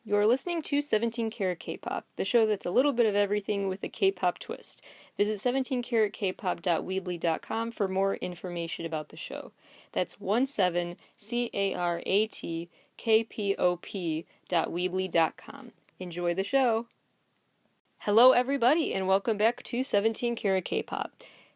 You're listening to 17 Carat K-Pop, the show that's a little bit of everything with a K-pop twist. Visit 17caratkpop.weebly.com for more information about the show. That's 17caratkpop.weebly.com. Enjoy the show! Hello everybody and welcome back to 17 Carat K-Pop.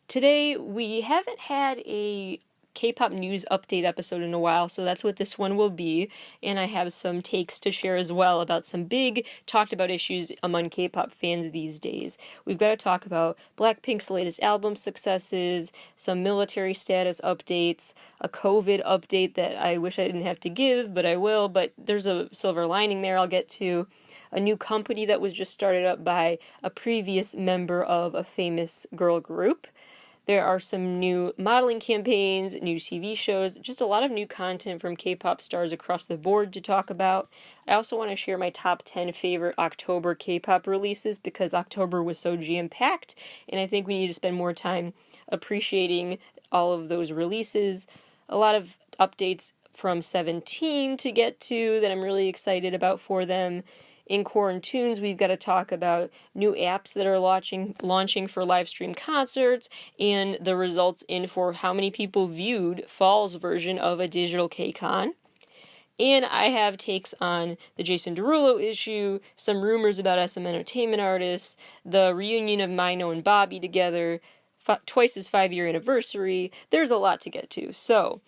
Today we haven't had a K-pop news update episode in a while, so that's what this one will be, and I have some takes to share as well about some big talked about issues among K-pop fans these days. We've got to talk about Blackpink's latest album successes, some military status updates, a COVID update that I wish I didn't have to give, but I will, but there's a silver lining there I'll get to, a new company that was just started up by a previous member of a famous girl group. There are some new modeling campaigns, new TV shows, just a lot of new content from K-pop stars across the board to talk about. I also want to share my top 10 favorite October K-pop releases because October was so jam-packed, and I think we need to spend more time appreciating all of those releases. A lot of updates from 17 to get to that I'm really excited about for them. In Quarantunes, we've got to talk about new apps that are launching for live stream concerts and the results in for how many people viewed Fall's version of a digital K-Con. And I have takes on the Jason Derulo issue, some rumors about SM Entertainment artists, the reunion of Mino and Bobby together, Twice's 5-year anniversary. There's a lot to get to, so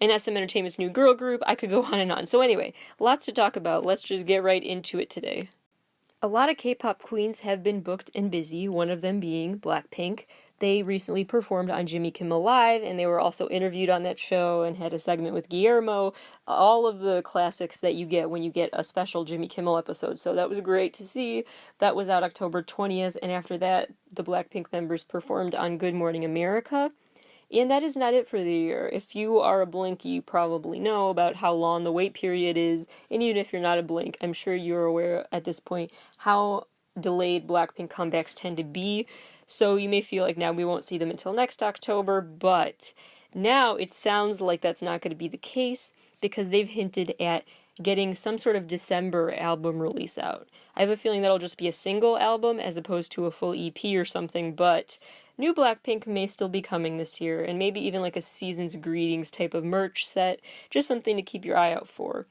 in SM Entertainment's new girl group, I could go on and on. So anyway, lots to talk about. Let's just get right into it today. A lot of K-pop queens have been booked and busy, one of them being Blackpink. They recently performed on Jimmy Kimmel Live, and they were also interviewed on that show and had a segment with Guillermo. All of the classics that you get when you get a special Jimmy Kimmel episode. So that was great to see. That was out October 20th, and after that, the Blackpink members performed on Good Morning America. And that is not it for the year. If you are a Blink, you probably know about how long the wait period is. And even if you're not a Blink, I'm sure you're aware at this point how delayed Blackpink comebacks tend to be. So you may feel like now we won't see them until next October, but now it sounds like that's not going to be the case because they've hinted at getting some sort of December album release out. I have a feeling that'll just be a single album as opposed to a full EP or something, but new Blackpink may still be coming this year, and maybe even like a season's greetings type of merch set, just something to keep your eye out for.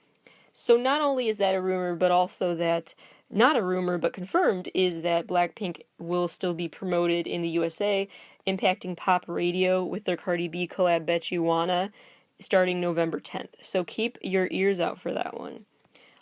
So not only is that a rumor, but also that, not a rumor, but confirmed, is that Blackpink will still be promoted in the USA, impacting pop radio with their Cardi B collab Bet You Wanna, starting November 10th. So keep your ears out for that one.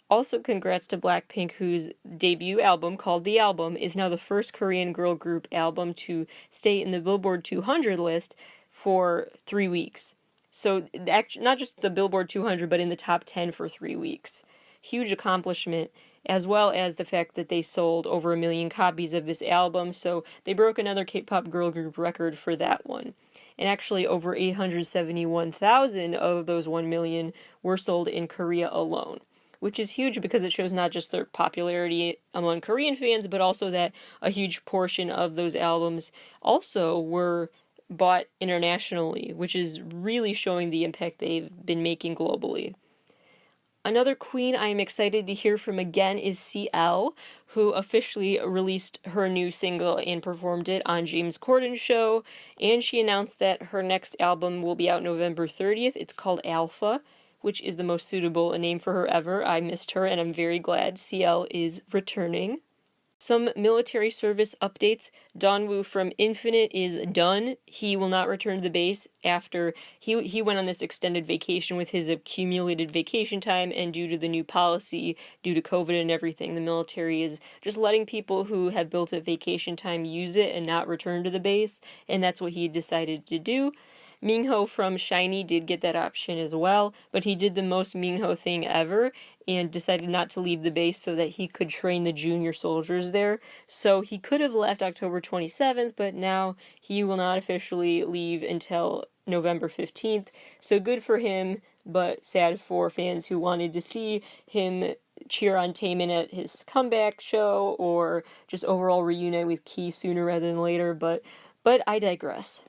Also, congrats to Blackpink, whose debut album, called The Album, is now the first Korean girl group album to stay in the Billboard 200 list for 3 weeks. So, not just the Billboard 200, but in the top 10 for 3 weeks. Huge accomplishment, as well as the fact that they sold over 1 million copies of this album, so they broke another K-pop girl group record for that one. And actually, over 871,000 of those 1 million were sold in Korea alone, which is huge because it shows not just their popularity among Korean fans, but also that a huge portion of those albums also were bought internationally, which is really showing the impact they've been making globally. Another queen I am excited to hear from again is CL, who officially released her new single and performed it on James Corden's show, and she announced that her next album will be out November 30th. It's called Alpha, which is the most suitable a name for her ever. I missed her, and I'm very glad CL is returning. Some military service updates. Dawnwoo from Infinite is done. He will not return to the base after he went on this extended vacation with his accumulated vacation time, and due to the new policy, due to COVID and everything, the military is just letting people who have built up vacation time use it and not return to the base, and that's what he decided to do. Mingho from SHINee did get that option as well, but he did the most Mingho thing ever and decided not to leave the base so that he could train the junior soldiers there. So he could have left October 27th, but now he will not officially leave until November 15th. So good for him, but sad for fans who wanted to see him cheer on Taemin at his comeback show or just overall reunite with Key sooner rather than later, but I digress.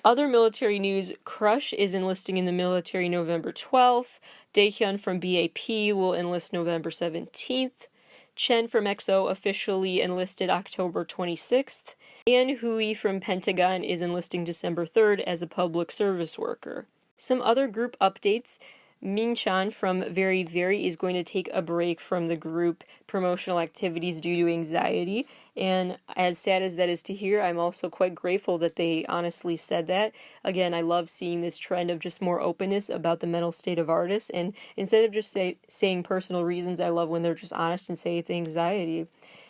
Other military news, Crush is enlisting in the military November 12th. Daehyun from BAP will enlist November 17th. Chen from EXO officially enlisted October 26th. And Hui from Pentagon is enlisting December 3rd as a public service worker. Some other group updates. Min-chan from Very Very is going to take a break from the group promotional activities due to anxiety. And as sad as that is to hear, I'm also quite grateful that they honestly said that. Again, I love seeing this trend of just more openness about the mental state of artists. And instead of just saying personal reasons, I love when they're just honest and say it's anxiety.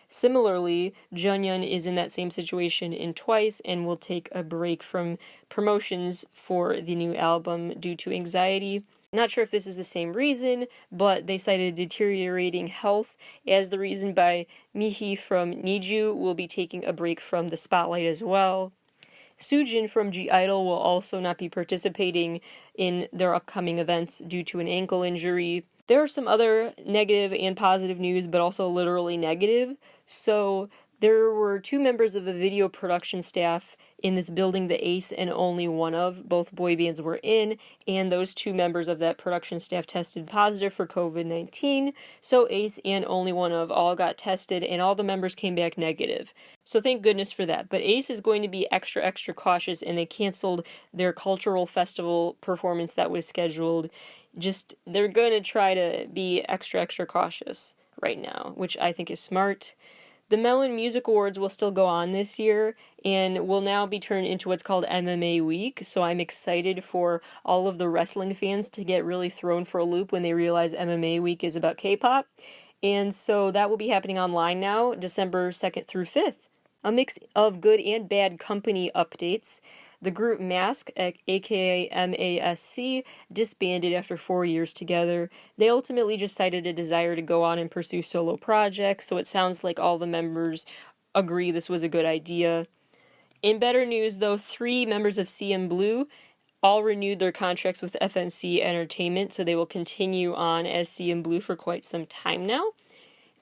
Similarly, Jeongyeon is in that same situation in Twice and will take a break from promotions for the new album due to anxiety. Not sure if this is the same reason, but they cited deteriorating health as the reason. By Mihi from Niju will be taking a break from the spotlight as well. Soojin from G-Idol will also not be participating in their upcoming events due to an ankle injury. There are some other negative and positive news, but also literally negative. So there were 2 members of the video production staff in this building that Ace and Only One of, both boy bands, were in, and those 2 members of that production staff tested positive for COVID-19, so Ace and Only One of all got tested, and all the members came back negative. So thank goodness for that. But Ace is going to be extra cautious, and they canceled their cultural festival performance that was scheduled. They're going to try to be extra cautious right now, which I think is smart. The Melon Music Awards will still go on this year and will now be turned into what's called MMA Week, so I'm excited for all of the wrestling fans to get really thrown for a loop when they realize MMA Week is about K-pop. And so that will be happening online now, December 2nd through 5th. A mix of good and bad company updates. The group Mask, aka MASC, disbanded after 4 years together. They ultimately just cited a desire to go on and pursue solo projects, so it sounds like all the members agree this was a good idea. In better news, though, 3 members of CM Blue all renewed their contracts with FNC Entertainment, so they will continue on as CM Blue for quite some time now.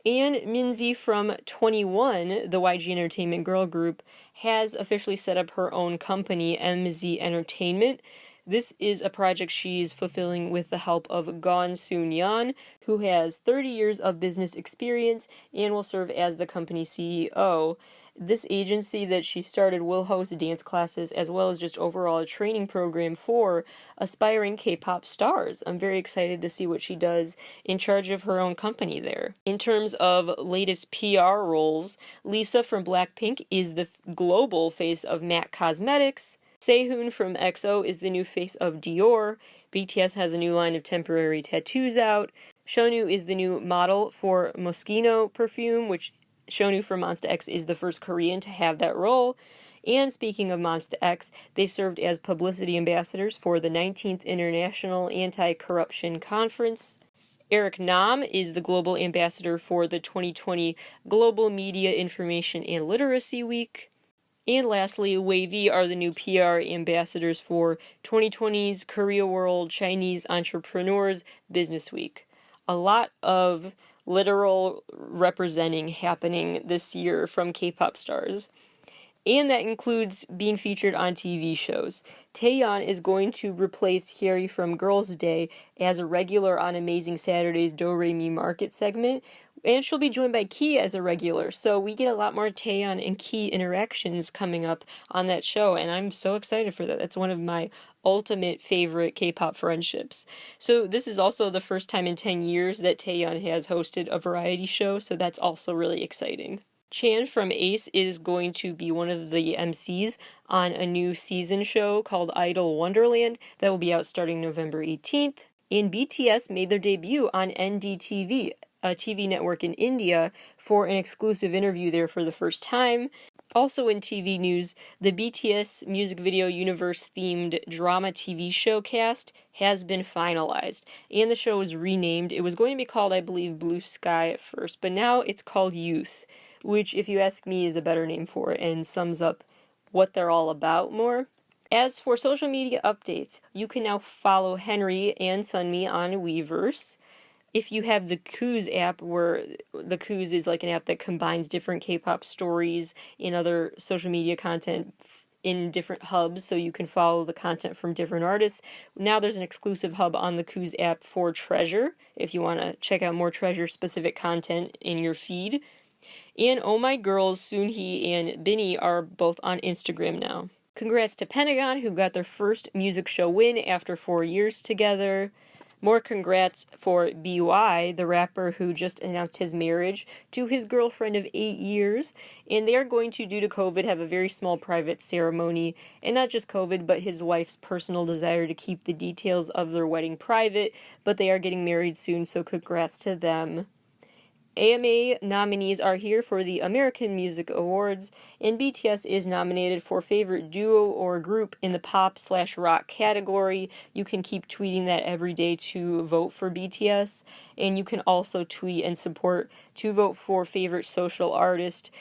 And Minzy from 21, the YG Entertainment girl group, has officially set up her own company, MZ Entertainment. This is a project she's fulfilling with the help of Gon Soon-yeon, who has 30 years of business experience and will serve as the company's CEO. This agency that she started will host dance classes as well as just overall a training program for aspiring K-pop stars. I'm very excited to see what she does in charge of her own company there. In terms of latest PR roles, Lisa from Blackpink is the global face of MAC Cosmetics. Sehun from EXO is the new face of Dior. BTS has a new line of temporary tattoos out. Shonu is the new model for Moschino perfume, which Shonu from Monsta X is the first Korean to have that role. And speaking of Monsta X, they served as publicity ambassadors for the 19th International Anti-Corruption Conference. Eric Nam is the global ambassador for the 2020 Global Media Information and Literacy Week. And lastly, Wavy are the new PR ambassadors for 2020's Korea World Chinese Entrepreneurs Business Week. A lot of literal representing happening this year from K-pop stars. And that includes being featured on TV shows. Taeyeon is going to replace Hyeri from Girls' Day as a regular on Amazing Saturday's Do-Re-Mi Market segment, and she'll be joined by Key as a regular, so we get a lot more Taeyeon and Key interactions coming up on that show, and I'm so excited for that. That's one of my ultimate favorite K-pop friendships. So this is also the first time in 10 years that Taeyeon has hosted a variety show, so that's also really exciting. Chan from Ace is going to be one of the MCs on a new season show called Idol Wonderland that will be out starting November 18th. And BTS made their debut on NDTV, a TV network in India, for an exclusive interview there for the first time. Also in TV news, the BTS music video universe-themed drama TV show cast has been finalized, and the show was renamed. It was going to be called, I believe, Blue Sky at first, but now it's called Youth, which, if you ask me, is a better name for it and sums up what they're all about more. As for social media updates, you can now follow Henry and Sunmi on Weverse. If you have the Kooz app, where the Kooz is like an app that combines different K-pop stories and other social media content in different hubs so you can follow the content from different artists. Now there's an exclusive hub on the Koo's app for Treasure, if you want to check out more Treasure-specific content in your feed. And Oh My Girls, Soonhee and Binnie are both on Instagram now. Congrats to Pentagon, who got their first music show win after 4 years together. More congrats for BY, the rapper who just announced his marriage to his girlfriend of 8 years. And they are going to, due to COVID, have a very small private ceremony. And not just COVID, but his wife's personal desire to keep the details of their wedding private. But they are getting married soon, so congrats to them. AMA nominees are here for the American Music Awards, and BTS is nominated for Favorite Duo or Group in the Pop/Rock category. You can keep tweeting that every day to vote for BTS, and you can also tweet and support to vote for Favorite Social Artist.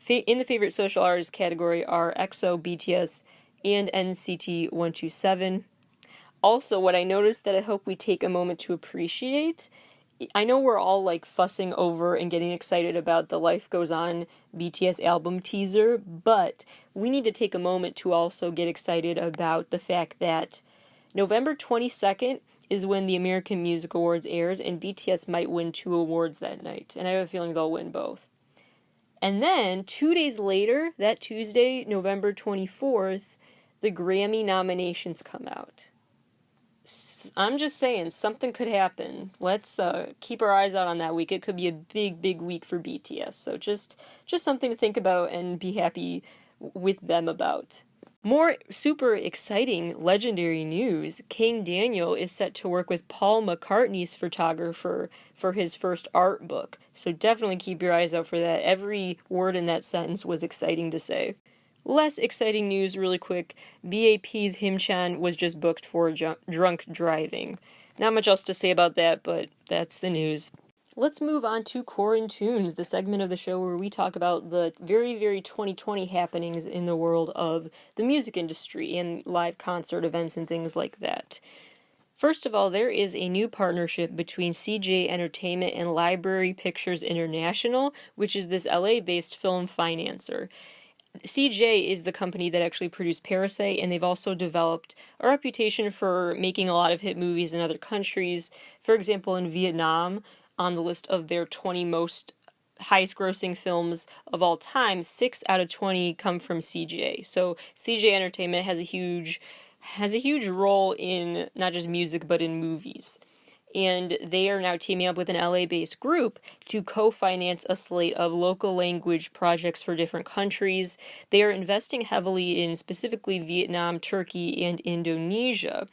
In the Favorite Social Artist category are EXO, BTS, and NCT 127. Also, what I noticed that I hope we take a moment to appreciate, I know we're all like fussing over and getting excited about the Life Goes On BTS album teaser, but we need to take a moment to also get excited about the fact that November 22nd is when the American Music Awards airs, and BTS might win 2 awards that night, and I have a feeling they'll win both. And then 2 days later, that Tuesday, November 24th, the Grammy nominations come out. I'm just saying, something could happen. Let's keep our eyes out on that week. It could be a big, big week for BTS. So just something to think about and be happy with them about. More super exciting, legendary news. King Daniel is set to work with Paul McCartney's photographer for his first art book. So definitely keep your eyes out for that. Every word in that sentence was exciting to say. Less exciting news really quick, BAP's Himchan was just booked for drunk driving. Not much else to say about that, but that's the news. Let's move on to Quarantunes, the segment of the show where we talk about the very, very 2020 happenings in the world of the music industry and live concert events and things like that. First of all, there is a new partnership between CJ Entertainment and Library Pictures International, which is this LA-based film financer. CJ is the company that actually produced Parasite, and they've also developed a reputation for making a lot of hit movies in other countries. For example, in Vietnam, on the list of their 20 most highest grossing films of all time, 6 out of 20 come from CJ. So CJ Entertainment has a huge role in not just music, but in movies. And they are now teaming up with an LA-based group to co-finance a slate of local language projects for different countries. They are investing heavily in specifically Vietnam, Turkey, and Indonesia.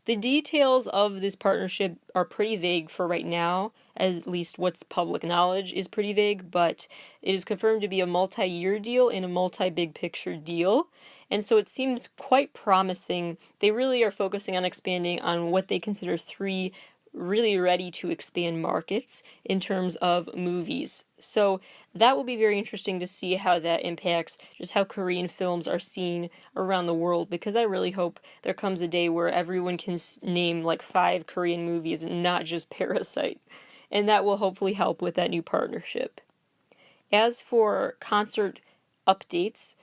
The details of this partnership are pretty vague for right now, at least what's public knowledge is pretty vague, but it is confirmed to be a multi-year deal and a multi-big picture deal. And so it seems quite promising. They really are focusing on expanding on what they consider 3 really ready to expand markets in terms of movies. So that will be very interesting to see how that impacts just how Korean films are seen around the world, because I really hope there comes a day where everyone can name like 5 Korean movies and not just Parasite. And that will hopefully help with that new partnership. As for concert updates,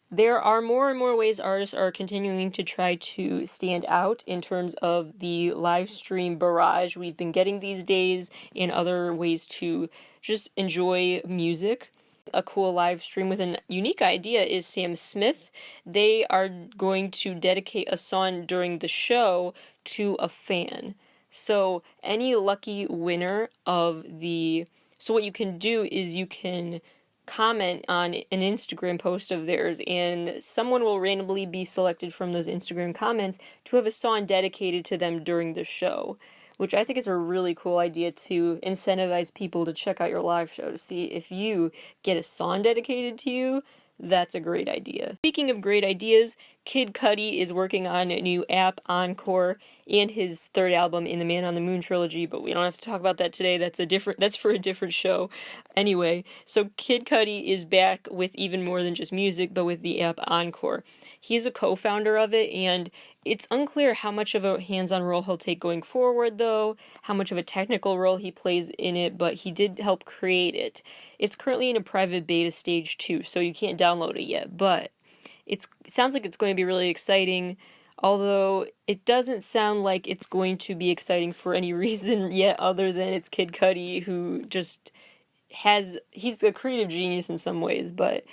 there are more and more ways artists are continuing to try to stand out in terms of the live stream barrage we've been getting these days and other ways to just enjoy music. A cool live stream with a unique idea is Sam Smith. They are going to dedicate a song during the show to a fan. So any lucky winner of so what you can do is you can comment on an Instagram post of theirs, and someone will randomly be selected from those Instagram comments to have a song dedicated to them during the show, which I think is a really cool idea to incentivize people to check out your live show to see if you get a song dedicated to you. That's a great idea. Speaking of great ideas, Kid Cudi is working on a new app, Encore, and his 3rd album in the Man on the Moon trilogy, but we don't have to talk about that today. That's for a different show. Anyway, so Kid Cudi is back with even more than just music, but with the app Encore. He's a co-founder of it, and it's unclear how much of a hands-on role he'll take going forward, though, how much of a technical role he plays in it, but he did help create it. It's currently in a private beta stage, too, so you can't download it yet, but It sounds like it's going to be really exciting, although it doesn't sound like it's going to be exciting for any reason yet other than it's Kid Cudi, who just he's a creative genius in some ways, but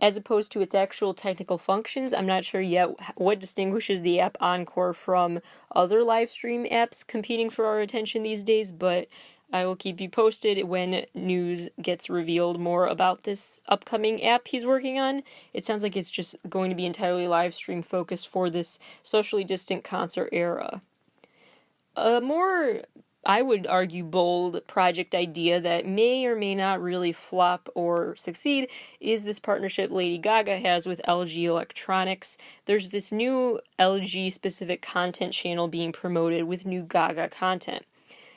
as opposed to its actual technical functions, I'm not sure yet what distinguishes the app Encore from other live stream apps competing for our attention these days, but I will keep you posted when news gets revealed more about this upcoming app he's working on. It sounds like it's just going to be entirely live stream focused for this socially distant concert era. A more, I would argue, bold project idea that may or may not really flop or succeed is this partnership Lady Gaga has with LG Electronics. There's this new LG-specific content channel being promoted with new Gaga content,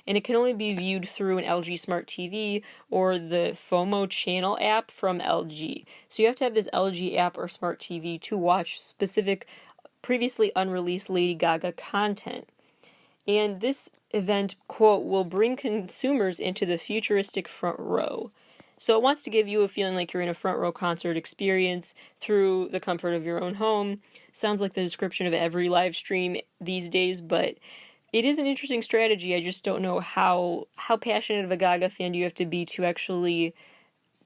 and it can only be viewed through an LG Smart TV or the FOMO channel app from LG. So you have to have this LG app or Smart TV to watch specific, previously unreleased Lady Gaga content. And this event, quote, will bring consumers into the futuristic front row. So it wants to give you a feeling like you're in a front row concert experience through the comfort of your own home. Sounds like the description of every live stream these days, but it is an interesting strategy. I just don't know how passionate of a Gaga fan do you have to be to actually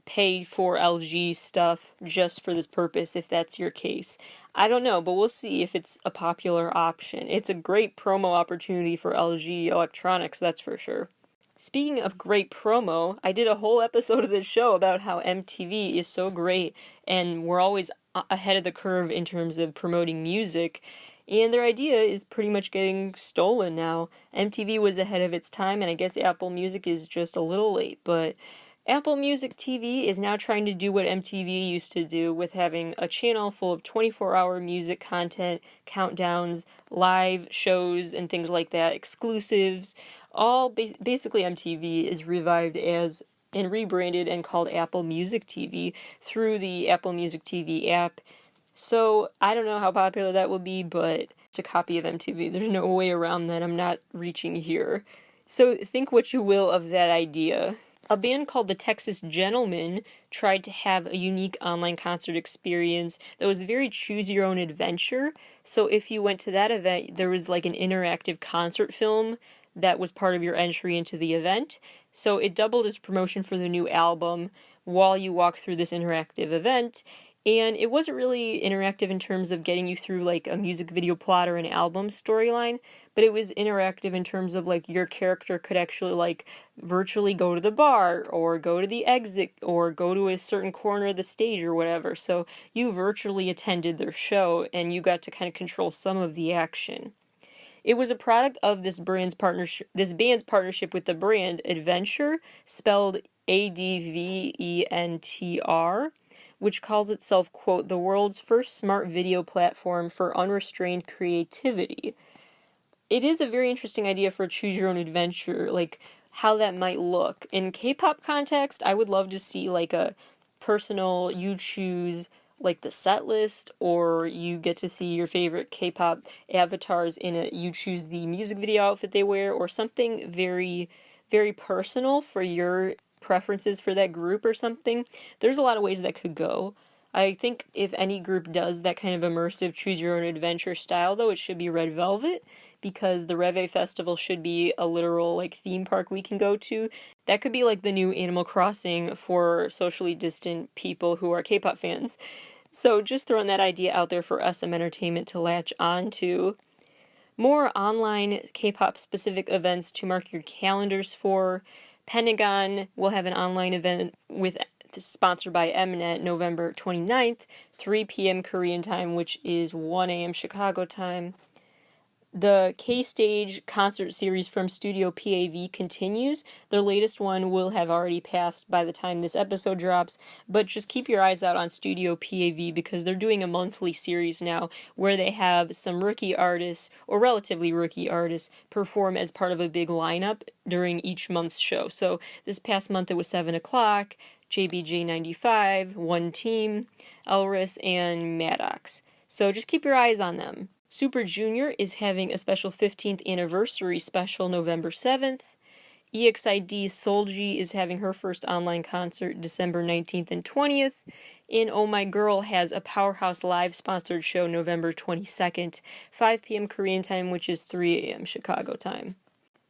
pay for LG stuff just for this purpose, if that's your case. I don't know, but we'll see if it's a popular option. It's a great promo opportunity for LG Electronics, that's for sure. Speaking of great promo, I did a whole episode of this show about how MTV is so great and we're always ahead of the curve in terms of promoting music, and their idea is pretty much getting stolen now. MTV was ahead of its time, and I guess Apple Music is just a little late, but Apple Music TV is now trying to do what MTV used to do with having a channel full of 24-hour music content, countdowns, live shows, and things like that, exclusives. All basically MTV is revived as and rebranded and called Apple Music TV through the Apple Music TV app. So I don't know how popular that will be, but it's a copy of MTV. There's no way around that. I'm not reaching here. So think what you will of that idea. A band called the Texas Gentlemen tried to have a unique online concert experience that was very choose-your-own-adventure. So if you went to that event, there was like an interactive concert film that was part of your entry into the event. So it doubled as promotion for the new album while you walked through this interactive event. And it wasn't really interactive in terms of getting you through like a music video plot or an album storyline, but it was interactive in terms of like your character could actually like virtually go to the bar or go to the exit or go to a certain corner of the stage or whatever. So you virtually attended their show and you got to kind of control some of the action. It was a product of this band's partnership with the brand Adventure, spelled ADVENTR, which calls itself, quote, the world's first smart video platform for unrestrained creativity. It is a very interesting idea for choose your own adventure, like how that might look. In K-pop context, I would love to see like a personal, you choose like the set list, or you get to see your favorite K-pop avatars in it. You choose the music video outfit they wear, or something very, very personal for your preferences for that group or something. There's a lot of ways that could go. I think if any group does that kind of immersive choose your own adventure style, though, it should be Red Velvet, because the Reve Festival should be a literal like theme park we can go to. That could be like the new Animal Crossing for socially distant people who are K-pop fans. So just throwing that idea out there for SM Entertainment to latch on to. More online K-pop specific events to mark your calendars for. Pentagon will have an online event sponsored by Mnet November 29th, 3 p.m. Korean time, which is 1 a.m. Chicago time. The K-Stage concert series from Studio PAV continues. Their latest one will have already passed by the time this episode drops, but just keep your eyes out on Studio PAV because they're doing a monthly series now where they have some rookie artists, or relatively rookie artists, perform as part of a big lineup during each month's show. So this past month it was 7 o'clock, JBJ95, One Team, Elris, and Maddox. So just keep your eyes on them. Super Junior is having a special 15th anniversary special November 7th, EXID Solji is having her first online concert December 19th and 20th. And Oh My Girl has a Powerhouse Live sponsored show November 22nd, 5 p.m. Korean time, which is 3 a.m. Chicago time.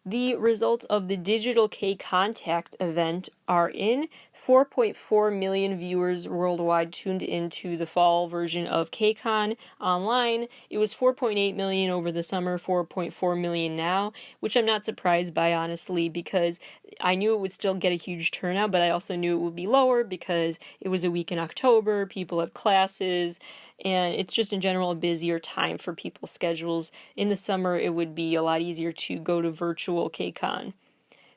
The results of the Digital K-Contact event are in. 4.4 million viewers worldwide tuned into the fall version of KCON online. It was 4.8 million over the summer, 4.4 million now, which I'm not surprised by, honestly, because I knew it would still get a huge turnout, but I also knew it would be lower because it was a week in October, people have classes, and it's just in general a busier time for people's schedules. In the summer, it would be a lot easier to go to virtual KCON.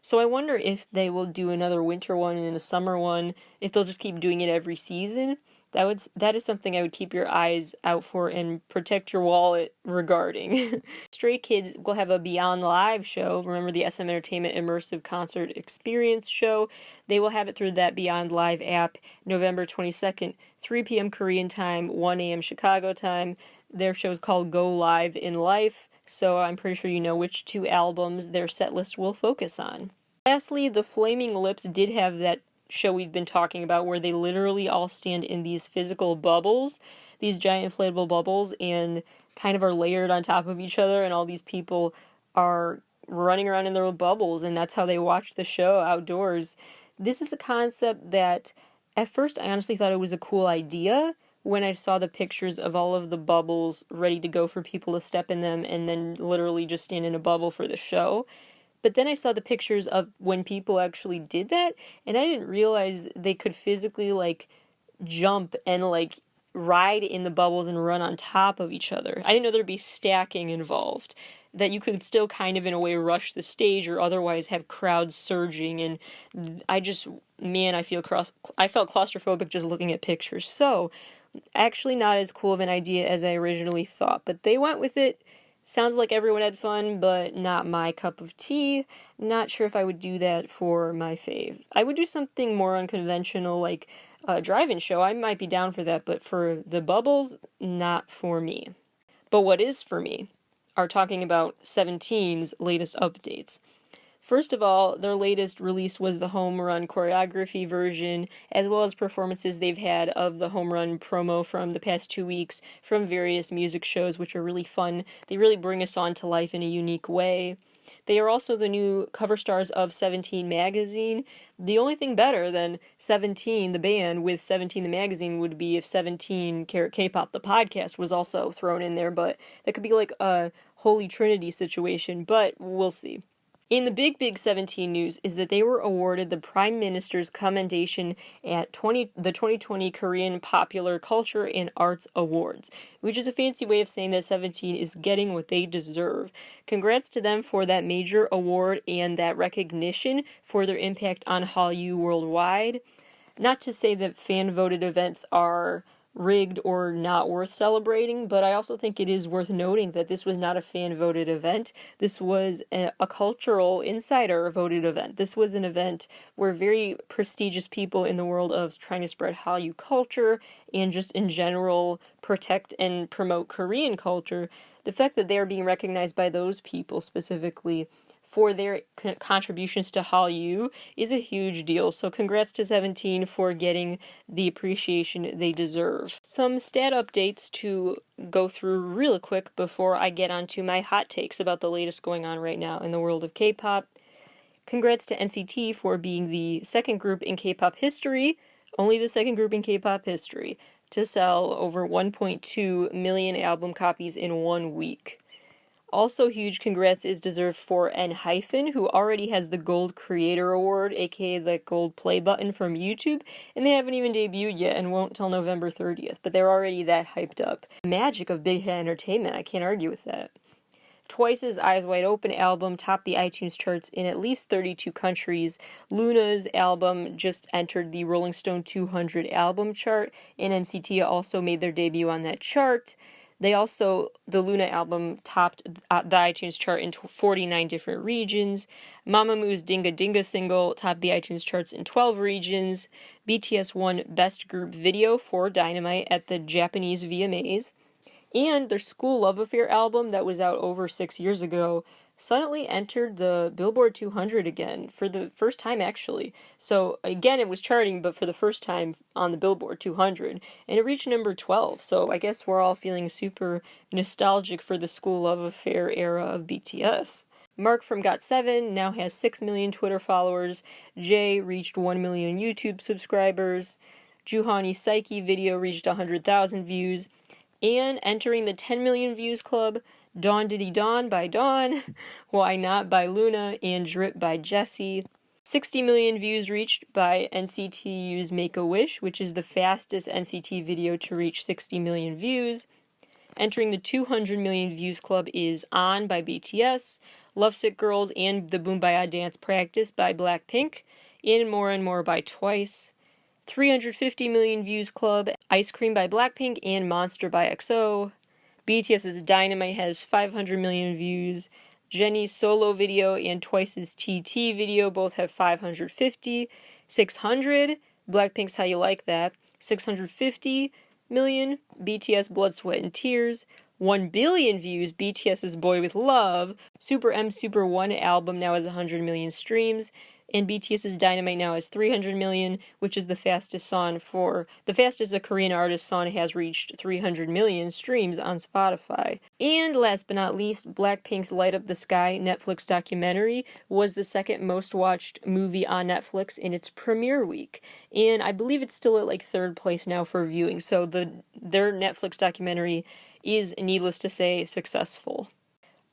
So I wonder if they will do another winter one and a summer one, if they'll just keep doing it every season. That is something I would keep your eyes out for and protect your wallet regarding. Stray Kids will have a Beyond Live show. Remember the SM Entertainment Immersive Concert Experience show? They will have it through that Beyond Live app November 22nd, 3 p.m. Korean time, 1 a.m. Chicago time. Their show is called Go Live in Life, so I'm pretty sure you know which 2 albums their set list will focus on. Lastly, the Flaming Lips did have that show we've been talking about where they literally all stand in these physical bubbles, these giant inflatable bubbles, and kind of are layered on top of each other, and all these people are running around in their bubbles, and that's how they watch the show outdoors. This is a concept that at first I honestly thought it was a cool idea when I saw the pictures of all of the bubbles ready to go for people to step in them and then literally just stand in a bubble for the show. But then I saw the pictures of when people actually did that, and I didn't realize they could physically, jump and, ride in the bubbles and run on top of each other. I didn't know there'd be stacking involved, that you could still kind of, in a way, rush the stage or otherwise have crowds surging, and I felt claustrophobic just looking at pictures. So, actually not as cool of an idea as I originally thought, but they went with it. Sounds like everyone had fun, but not my cup of tea. Not sure if I would do that for my fave. I would do something more unconventional, like a drive-in show. I might be down for that, but for the bubbles, not for me. But what is for me are talking about 17's latest updates. First of all, their latest release was the Home Run choreography version, as well as performances they've had of the Home Run promo from the past 2 weeks from various music shows, which are really fun. They really bring a song to life in a unique way. They are also the new cover stars of 17 magazine. The only thing better than 17 the band with 17 the magazine would be if 17 Carat K-Pop the podcast was also thrown in there, but that could be like a Holy Trinity situation, but we'll see. In the big 17 news is that they were awarded the Prime Minister's Commendation at the 2020 Korean Popular Culture and Arts Awards, which is a fancy way of saying that 17 is getting what they deserve. Congrats to them for that major award and that recognition for their impact on Hallyu worldwide. Not to say that fan-voted events are rigged or not worth celebrating, but I also think it is worth noting that this was not a fan-voted event. This was a cultural insider-voted event. This was an event where very prestigious people in the world of trying to spread Hallyu culture and just in general protect and promote Korean culture, the fact that they are being recognized by those people specifically for their contributions to Hallyu is a huge deal. So congrats to 17 for getting the appreciation they deserve. Some stat updates to go through real quick before I get onto my hot takes about the latest going on right now in the world of K-pop. Congrats to NCT for being the second group in K-pop history, only the second group in K-pop history, to sell over 1.2 million album copies in 1 week. Also, huge congrats is deserved for N-Hyphen, who already has the Gold Creator Award, aka the Gold Play button from YouTube, and they haven't even debuted yet and won't till November 30th, but they're already that hyped up. Magic of Big Hit Entertainment, I can't argue with that. Twice's Eyes Wide Open album topped the iTunes charts in at least 32 countries. Luna's album just entered the Rolling Stone 200 album chart, and NCT also made their debut on that chart. The Luna album topped the iTunes chart in 49 different regions. Mamamoo's Dinga Dinga single topped the iTunes charts in 12 regions. BTS won Best Group Video for Dynamite at the Japanese VMAs. And their School Love Affair album that was out over 6 years ago suddenly entered the Billboard 200 again for the first time, actually. So again, it was charting, but for the first time on the Billboard 200, and it reached number 12. So I guess we're all feeling super nostalgic for the school love affair era of BTS. Mark from Got7 now has 6 million Twitter followers. Jay reached 1 million YouTube subscribers. Juhani's Psyche video reached 100,000 views. And entering the 10 million views club, Dawn Diddy Dawn by Dawn, Why Not by Luna, and Drip by Jessie. 60 million views reached by NCTU's Make-A-Wish, which is the fastest NCT video to reach 60 million views. Entering the 200 million views club is On by BTS, Lovesick Girls and the Boombaya Dance Practice by Blackpink, and More by Twice. 350 million views club, Ice Cream by Blackpink and Monster by EXO. BTS's Dynamite has 500 million views. Jennie's solo video and Twice's TT video both have 550. 600, Blackpink's How You Like That. 650 million, BTS Blood, Sweat, and Tears. 1 billion views, BTS's Boy With Love. Super M Super 1 album now has 100 million streams. And BTS's Dynamite now has 300 million, which is the fastest a Korean artist song has reached 300 million streams on Spotify. And last but not least, Blackpink's Light Up the SKai Netflix documentary was the second most watched movie on Netflix in its premiere week. And I believe it's still at like third place now for viewing, so their Netflix documentary is, needless to say, successful.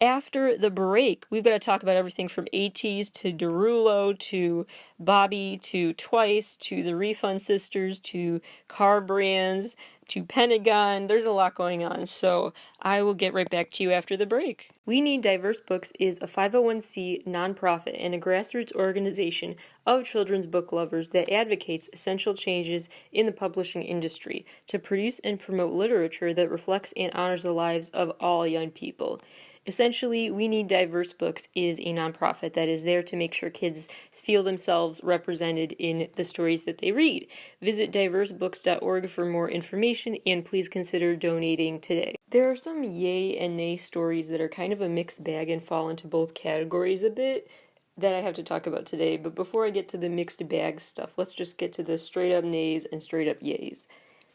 After the break, we've got to talk about everything from ATEEZ to Derulo to Bobby to Twice to the Refund Sisters to car brands to Pentagon. There's a lot going on, so I will get right back to you after the break. We Need Diverse Books is a 501c nonprofit and a grassroots organization of children's book lovers that advocates essential changes in the publishing industry to produce and promote literature that reflects and honors the lives of all young people. Essentially, We Need Diverse Books is a nonprofit that is there to make sure kids feel themselves represented in the stories that they read. Visit diversebooks.org for more information, and please consider donating today. There are some yay and nay stories that are kind of a mixed bag and fall into both categories a bit that I have to talk about today, but before I get to the mixed bag stuff, let's just get to the straight up nays and straight up yays.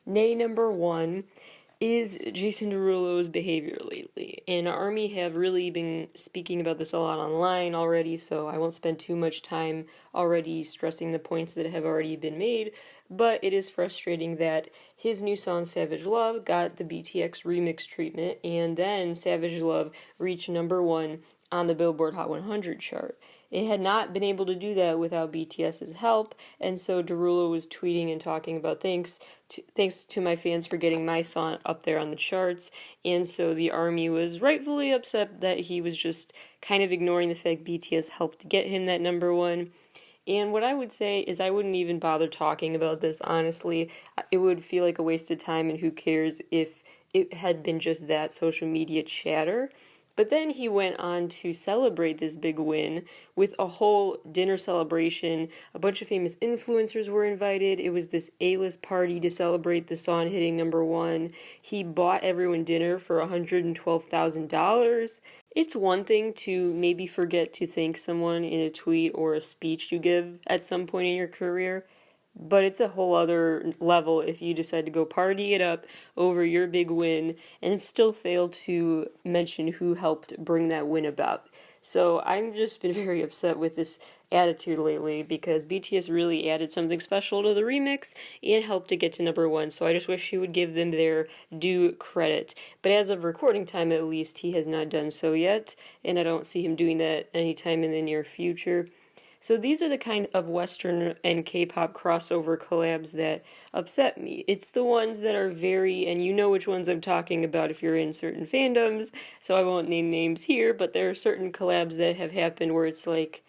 Nay number 1 is Jason Derulo's behavior lately. And ARMY have really been speaking about this a lot online already, so I won't spend too much time already stressing the points that have already been made, but it is frustrating that his new song Savage Love got the BTX remix treatment, and then Savage Love reached number 1 on the Billboard Hot 100 chart. It had not been able to do that without BTS's help, and so Derulo was tweeting and talking about thanks to my fans for getting my song up there on the charts, and so the ARMY was rightfully upset that he was just kind of ignoring the fact BTS helped get him that number 1. And what I would say is I wouldn't even bother talking about this, honestly. It would feel like a waste of time, and who cares if it had been just that social media chatter. But then he went on to celebrate this big win with a whole dinner celebration. A bunch of famous influencers were invited. It was this A-list party to celebrate the song hitting number 1. He bought everyone dinner for $112,000. It's one thing to maybe forget to thank someone in a tweet or a speech you give at some point in your career, but it's a whole other level if you decide to go party it up over your big win and still fail to mention who helped bring that win about. So I've just been very upset with this attitude lately because BTS really added something special to the remix and helped to get to number 1, so I just wish he would give them their due credit. But as of recording time, at least, he has not done so yet, and I don't see him doing that anytime in the near future. So these are the kind of Western and K-pop crossover collabs that upset me. It's the ones that are and you know which ones I'm talking about if you're in certain fandoms, so I won't name names here, but there are certain collabs that have happened where it's like,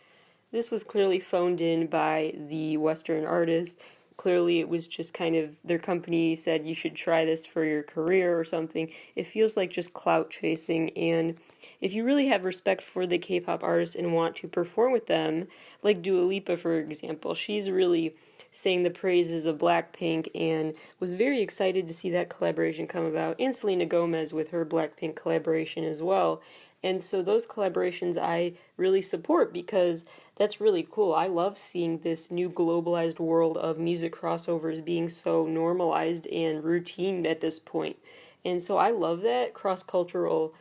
this was clearly phoned in by the Western artist. Clearly it was just kind of, their company said you should try this for your career or something. It feels like just clout chasing, and if you really have respect for the K-pop artists and want to perform with them, like Dua Lipa, for example, she's really sang the praises of Blackpink and was very excited to see that collaboration come about, and Selena Gomez with her Blackpink collaboration as well. And so those collaborations I really support because that's really cool. I love seeing this new globalized world of music crossovers being so normalized and routine at this point. And so I love that cross-cultural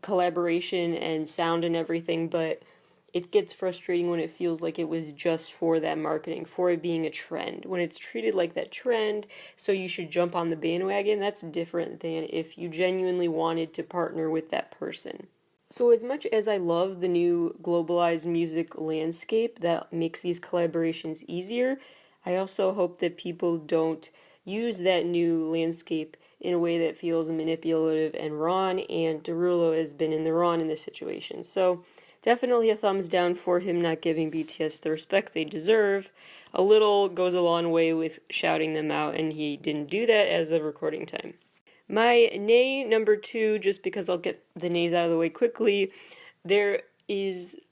collaboration and sound and everything, but it gets frustrating when it feels like it was just for that marketing, for it being a trend. When it's treated like that trend, so you should jump on the bandwagon, that's different than if you genuinely wanted to partner with that person. So, as much as I love the new globalized music landscape that makes these collaborations easier, I also hope that people don't use that new landscape in a way that feels manipulative and wrong, and Derulo has been in the wrong in this situation. So, definitely a thumbs down for him not giving BTS the respect they deserve. A little goes a long way with shouting them out, and he didn't do that as of recording time. My nay number 2, just because I'll get the nays out of the way quickly, there's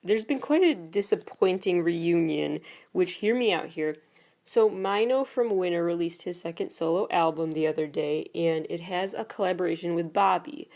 been quite a disappointing reunion, which, hear me out here. So Mino from Winner released his second solo album the other day, and it has a collaboration with Bobby.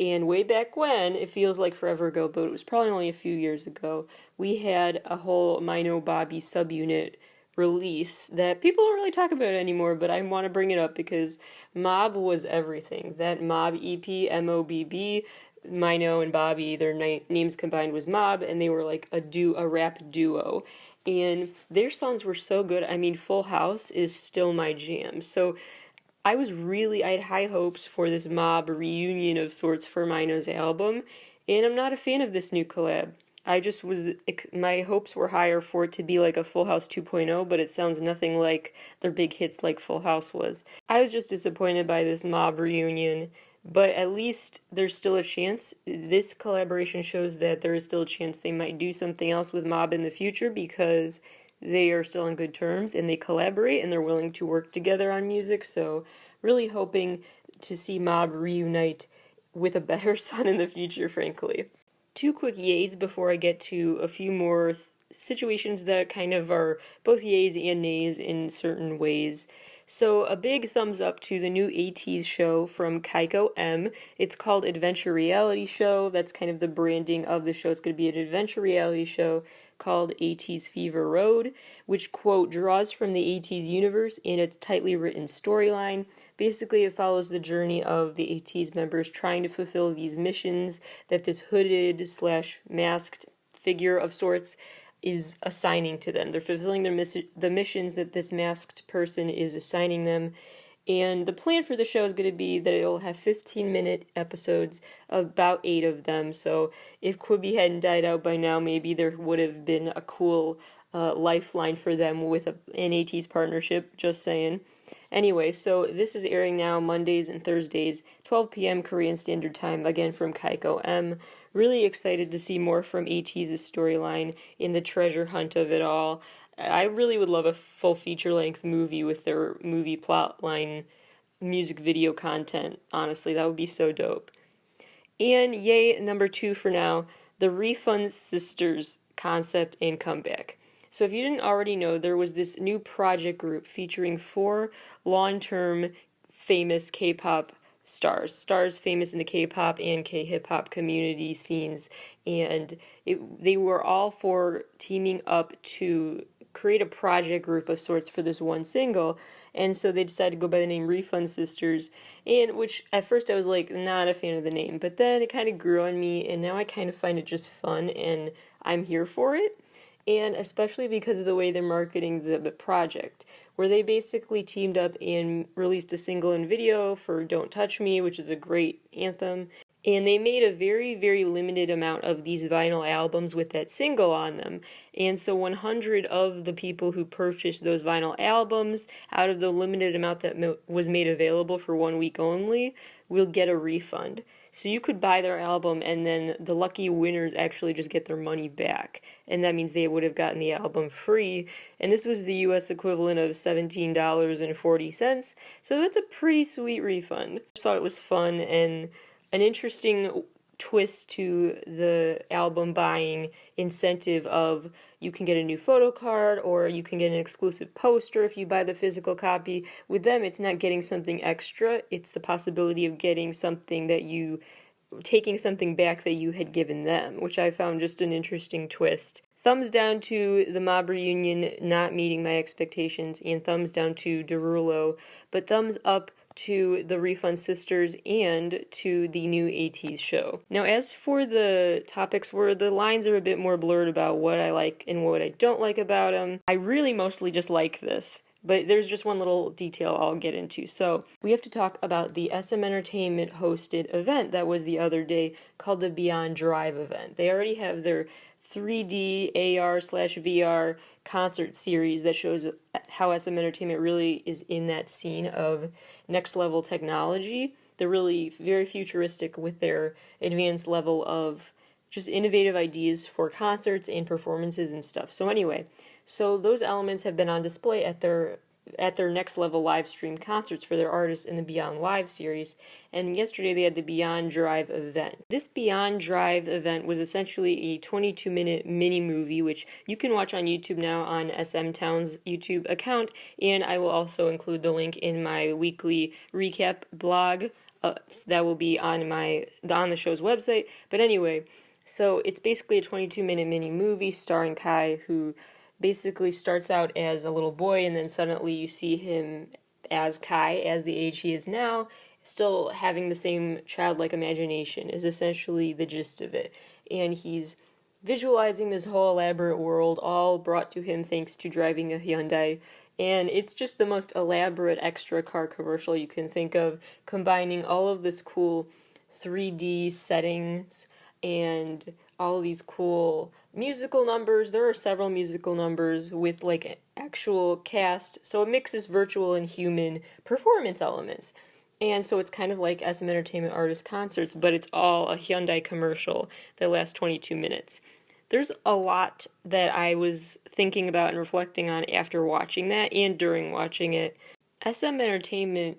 And way back when, it feels like forever ago, but it was probably only a few years ago, we had a whole Mino Bobby subunit release that people don't really talk about anymore, but I want to bring it up because Mob was everything. That Mob EP, MOBB, Mino and Bobby, their names combined was Mob, and they were like a rap duo. And their songs were so good. I mean, Full House is still my jam. So I had high hopes for this Mob reunion of sorts for Mino's album, and I'm not a fan of this new collab. My hopes were higher for it to be like a Full House 2.0, but it sounds nothing like their big hits like Full House was. I was just disappointed by this Mob reunion, but at least there's still a chance. This collaboration shows that there is still a chance they might do something else with Mob in the future because they are still on good terms and they collaborate and they're willing to work together on music. So really hoping to see Mob reunite with a better son in the future, frankly. 2 quick yays before I get to a few more situations that kind of are both yays and nays in certain ways. So a big thumbs up to the new ATEEZ show from Kaiko M. It's called Adventure Reality Show. That's kind of the branding of the show. It's going to be an adventure reality show called ATEEZ Fever Road, which, quote, draws from the ATEEZ universe in its tightly written storyline. Basically, it follows the journey of the ATEEZ members trying to fulfill these missions that this hooded/masked figure of sorts is assigning to them. They're fulfilling the missions that this masked person is assigning them. And the plan for the show is going to be that it'll have 15-minute episodes, about 8 of them. So if Quibi hadn't died out by now, maybe there would have been a cool lifeline for them with an ATEEZ partnership, just saying. Anyway, so this is airing now Mondays and Thursdays, 12 p.m. Korean Standard Time, again from Kaiko M. Really excited to see more from ATEEZ's storyline in the treasure hunt of it all. I really would love a full feature-length movie with their movie plotline, music video content. Honestly, that would be so dope. And yay, number 2 for now, the Refund Sisters concept and comeback. So if you didn't already know, there was this new project group featuring 4 long-term famous K-pop stars famous in the K-pop and K-hip-hop community scenes, and they were all 4 teaming up to create a project group of sorts for this one single, and so they decided to go by the name Refund Sisters, and which at first I was like not a fan of the name, but then it kind of grew on me, and now I kind of find it just fun, and I'm here for it. And especially because of the way they're marketing the project, where they basically teamed up and released a single and video for Don't Touch Me, which is a great anthem, and they made a very, very limited amount of these vinyl albums with that single on them. And so 100 of the people who purchased those vinyl albums, out of the limited amount that was made available for 1 week only, will get a refund. So you could buy their album and then the lucky winners actually just get their money back. And that means they would have gotten the album free. And this was the US equivalent of $17.40. So that's a pretty sweet refund. I just thought it was fun and an interesting twist to the album buying incentive of you can get a new photo card or you can get an exclusive poster if you buy the physical copy. With them, it's not getting something extra. It's the possibility of getting something that you taking something back that you had given them, which I found just an interesting twist. Thumbs down to the mob reunion not meeting my expectations, and thumbs down to Derulo, but thumbs up to the Refund Sisters and to the new ATEEZ show. Now, as for the topics where the lines are a bit more blurred about what I like and what I don't like about them, I really mostly just like this. But there's just one little detail I'll get into. So we have to talk about the SM Entertainment hosted event that was the other day called the Beyond Drive event. They already have their 3D AR/VR concert series that shows how SM Entertainment really is in that scene of next level technology. They're really very futuristic with their advanced level of just innovative ideas for concerts and performances and stuff. So anyway, so those elements have been on display at their next level live stream concerts for their artists in the Beyond Live series, and yesterday they had the Beyond Drive event. This Beyond Drive event was essentially a 22-minute mini movie, which you can watch on YouTube now on SM Town's YouTube account, and I will also include the link in my weekly recap blog that will be on the show's website. But anyway, so it's basically a 22-minute mini movie starring Kai, who basically starts out as a little boy, and then suddenly you see him as Kai, as the age he is now, still having the same childlike imagination, is essentially the gist of it. And he's visualizing this whole elaborate world, all brought to him thanks to driving a Hyundai. And it's just the most elaborate extra car commercial you can think of, combining all of this cool 3D settings and all these cool musical numbers. There are several musical numbers with like actual cast, so it mixes virtual and human performance elements. And so it's kind of like SM Entertainment artist concerts, but it's all a Hyundai commercial that lasts 22 minutes. There's a lot that I was thinking about and reflecting on after watching that and during watching it. SM Entertainment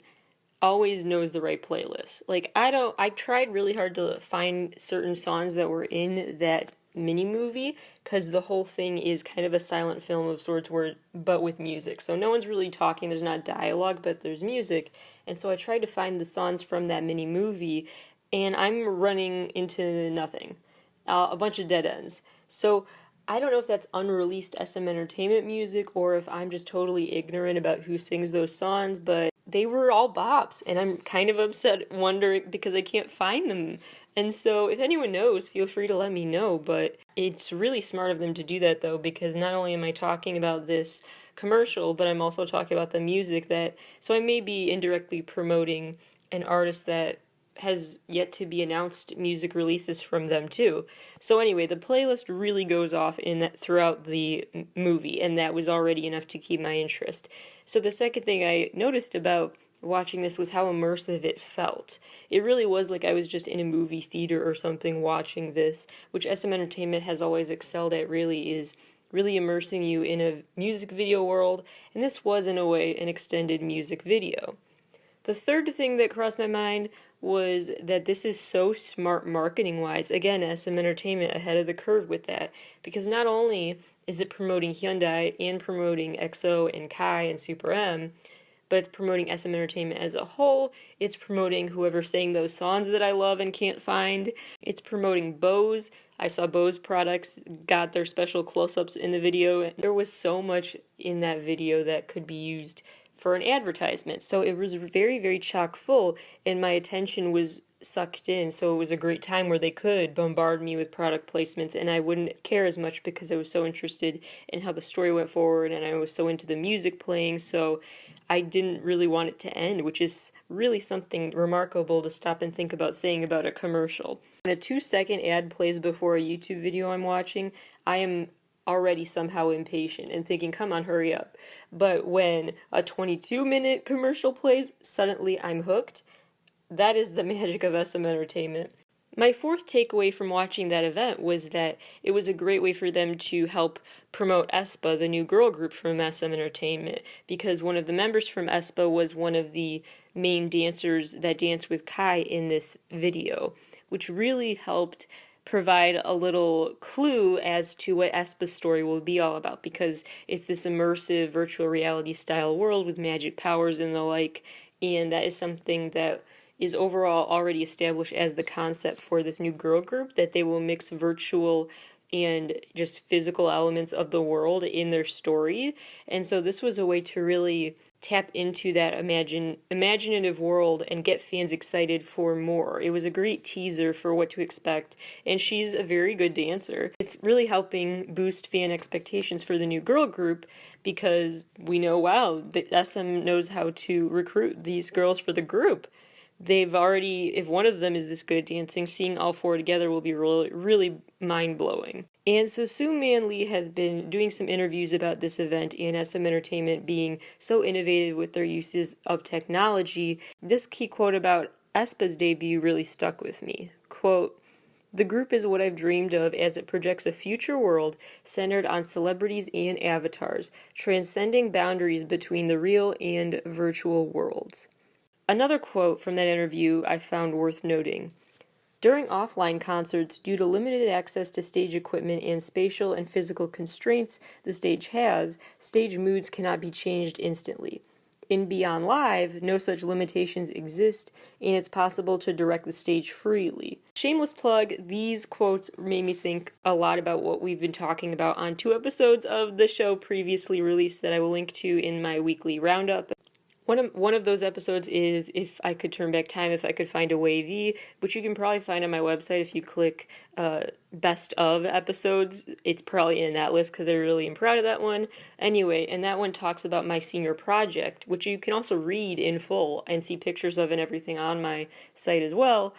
always knows the right playlist. Like, I tried really hard to find certain songs that were in that mini movie, because the whole thing is kind of a silent film of sorts, but with music. So no one's really talking, there's not dialogue, but there's music. And so I tried to find the songs from that mini movie, and I'm running into nothing. A bunch of dead ends. So I don't know if that's unreleased SM Entertainment music or if I'm just totally ignorant about who sings those songs, but they were all bops, and I'm kind of upset wondering because I can't find them. And so if anyone knows, feel free to let me know, but it's really smart of them to do that, though, because not only am I talking about this commercial, but I'm also talking about the music so I may be indirectly promoting an artist that has yet to be announced music releases from them too. So anyway, the playlist really goes off throughout the movie, and that was already enough to keep my interest. So the second thing I noticed about watching this was how immersive it felt. It really was like I was just in a movie theater or something watching this, which SM Entertainment has always excelled at, really is really immersing you in a music video world, and this was in a way an extended music video. The third thing that crossed my mind was that this is so smart marketing-wise. Again, SM Entertainment ahead of the curve with that, because not only is it promoting Hyundai and promoting EXO and Kai and Super M, but it's promoting SM Entertainment as a whole. It's promoting whoever sang those songs that I love and can't find. It's promoting Bose. I saw Bose products got their special close-ups in the video, and there was so much in that video that could be used for an advertisement. So it was very, very chock full, and my attention was sucked in. So it was a great time where they could bombard me with product placements, and I wouldn't care as much because I was so interested in how the story went forward, and I was so into the music playing, so I didn't really want it to end, which is really something remarkable to stop and think about saying about a commercial. When a 2-second ad plays before a YouTube video I'm watching, I am already somehow impatient and thinking, come on, hurry up. But when a 22-minute commercial plays, suddenly I'm hooked. That is the magic of SM Entertainment. My fourth takeaway from watching that event was that it was a great way for them to help promote aespa, the new girl group from SM Entertainment, because one of the members from aespa was one of the main dancers that danced with Kai in this video, which really helped provide a little clue as to what aespa's story will be all about, because it's this immersive virtual reality style world with magic powers and the like, and that is something that is overall already established as the concept for this new girl group, that they will mix virtual and just physical elements of the world in their story. And so this was a way to really tap into that imaginative world and get fans excited for more. It was a great teaser for what to expect, and she's a very good dancer. It's really helping boost fan expectations for the new girl group, because we know, wow, the SM knows how to recruit these girls for the group. They've already, if one of them is this good at dancing, seeing all four together will be really, really mind-blowing. And so Soo-man Lee has been doing some interviews about this event and SM Entertainment being so innovative with their uses of technology. This key quote about aespa's debut really stuck with me. Quote, "The group is what I've dreamed of as it projects a future world centered on celebrities and avatars, transcending boundaries between the real and virtual worlds." Another quote from that interview I found worth noting. "During offline concerts, due to limited access to stage equipment and spatial and physical constraints the stage has, stage moods cannot be changed instantly. In Beyond Live, no such limitations exist, and it's possible to direct the stage freely." Shameless plug, these quotes made me think a lot about what we've been talking about on 2 episodes of the show previously released that I will link to in my weekly roundup. One of those episodes is If I Could Turn Back Time, If I Could Find a Way V, which you can probably find on my website if you click Best of Episodes. It's probably in that list because I really am proud of that one. Anyway, and that one talks about my senior project, which you can also read in full and see pictures of and everything on my site as well.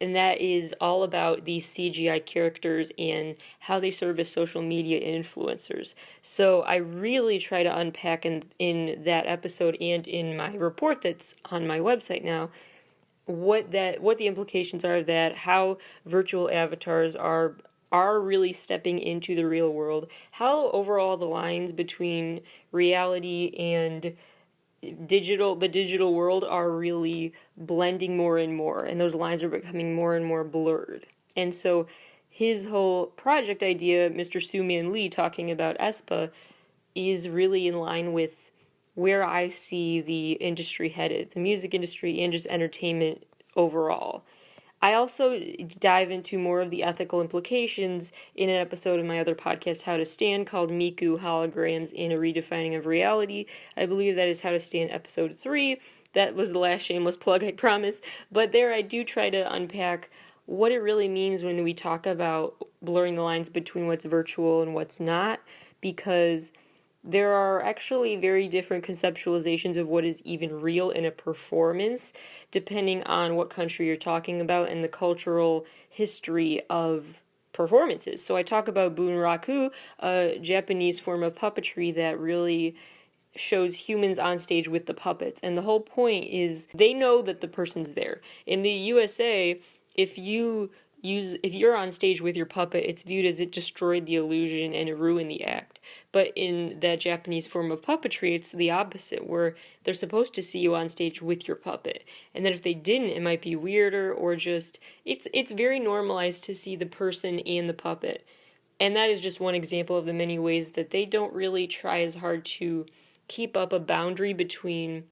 And that is all about these CGI characters and how they serve as social media influencers. So I really try to unpack in that episode and in my report that's on my website now what the implications are of that, how virtual avatars are really stepping into the real world, how overall the lines between reality and the digital world are really blending more and more, and those lines are becoming more and more blurred. And so his whole project idea, Mr. Soo-man Lee talking about aespa, is really in line with where I see the industry headed, the music industry and just entertainment overall. I also dive into more of the ethical implications in an episode of my other podcast, How to Stand, called Miku, Holograms, and a Redefining of Reality. I believe that is How to Stand episode 3. That was the last shameless plug, I promise. But there I do try to unpack what it really means when we talk about blurring the lines between what's virtual and what's not, because there are actually very different conceptualizations of what is even real in a performance, depending on what country you're talking about and the cultural history of performances. So I talk about bunraku, a Japanese form of puppetry that really shows humans on stage with the puppets. And the whole point is they know that the person's there. In the USA, if you're on stage with your puppet, it's viewed as it destroyed the illusion and it ruined the act. But in that Japanese form of puppetry, it's the opposite, where they're supposed to see you on stage with your puppet. And then if they didn't, it might be weirder, or just, it's very normalized to see the person and the puppet. And that is just one example of the many ways that they don't really try as hard to keep up a boundary between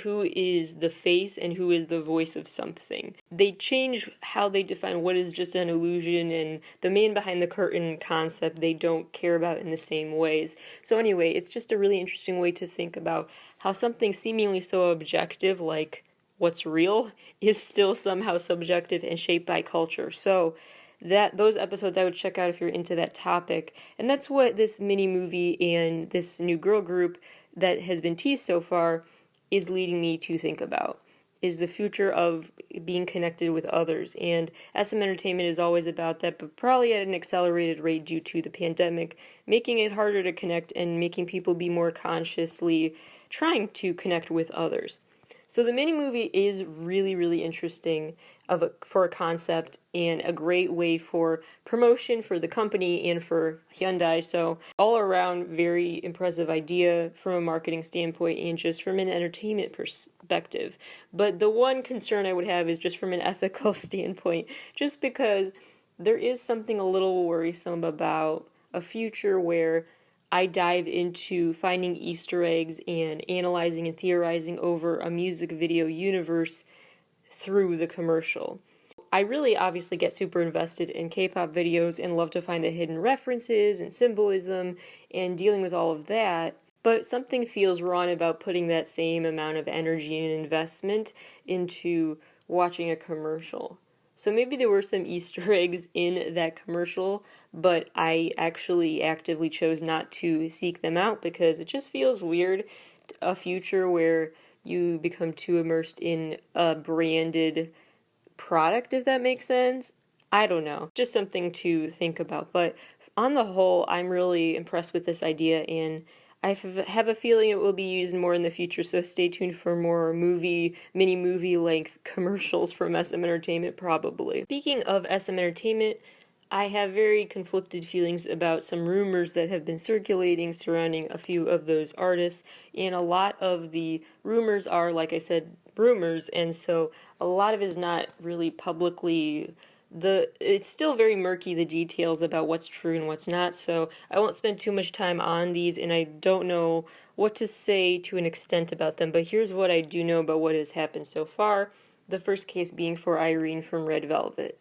who is the face and who is the voice of something. They change how they define what is just an illusion, and the man behind the curtain concept they don't care about in the same ways. So anyway, it's just a really interesting way to think about how something seemingly so objective, like what's real, is still somehow subjective and shaped by culture. So those episodes I would check out if you're into that topic. And that's what this mini movie and this new girl group that has been teased so far is leading me to think about, is the future of being connected with others. And SM Entertainment is always about that, but probably at an accelerated rate due to the pandemic, making it harder to connect and making people be more consciously trying to connect with others. So the mini movie is really, really interesting for a concept and a great way for promotion for the company and for Hyundai. So all around, very impressive idea from a marketing standpoint and just from an entertainment perspective. But the one concern I would have is just from an ethical standpoint, just because there is something a little worrisome about a future where I dive into finding Easter eggs and analyzing and theorizing over a music video universe through the commercial. I really obviously get super invested in K-pop videos and love to find the hidden references and symbolism and dealing with all of that, but something feels wrong about putting that same amount of energy and investment into watching a commercial. So maybe there were some Easter eggs in that commercial, but I actually actively chose not to seek them out because it just feels weird, a future where you become too immersed in a branded product, if that makes sense. I don't know. Just something to think about. But on the whole, I'm really impressed with this idea, and I have a feeling it will be used more in the future, so stay tuned for more mini movie length commercials from SM Entertainment, probably. Speaking of SM Entertainment, I have very conflicted feelings about some rumors that have been circulating surrounding a few of those artists, and a lot of the rumors are, like I said, rumors, and so a lot of it is not really publicly, it's still very murky, the details about what's true and what's not, so I won't spend too much time on these, and I don't know what to say to an extent about them, but here's what I do know about what has happened so far, the first case being for Irene from Red Velvet.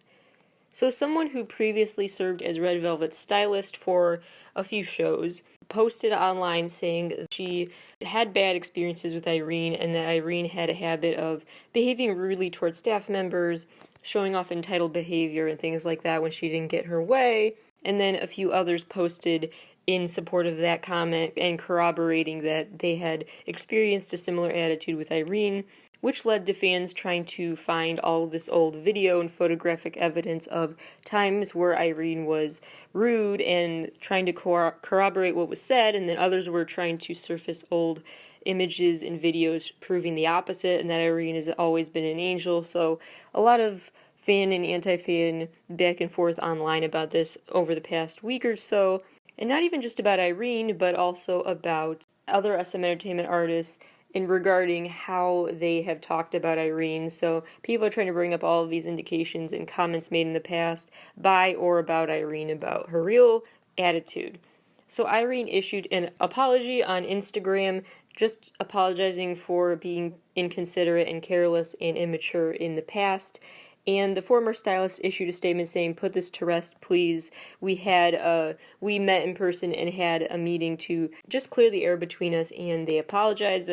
So someone who previously served as Red Velvet's stylist for a few shows posted online saying that she had bad experiences with Irene and that Irene had a habit of behaving rudely towards staff members, showing off entitled behavior and things like that when she didn't get her way. And then a few others posted in support of that comment and corroborating that they had experienced a similar attitude with Irene, which led to fans trying to find all of this old video and photographic evidence of times where Irene was rude and trying to corroborate what was said, and then others were trying to surface old images and videos proving the opposite, and that Irene has always been an angel. So a lot of fan and anti-fan back and forth online about this over the past week or so, and not even just about Irene, but also about other SM Entertainment artists in regarding how they have talked about Irene. So people are trying to bring up all of these indications and comments made in the past by or about Irene about her real attitude. So Irene issued an apology on Instagram, just apologizing for being inconsiderate and careless and immature in the past. And the former stylist issued a statement saying, "Put this to rest, please. We met in person and had a meeting to just clear the air between us, and they apologized."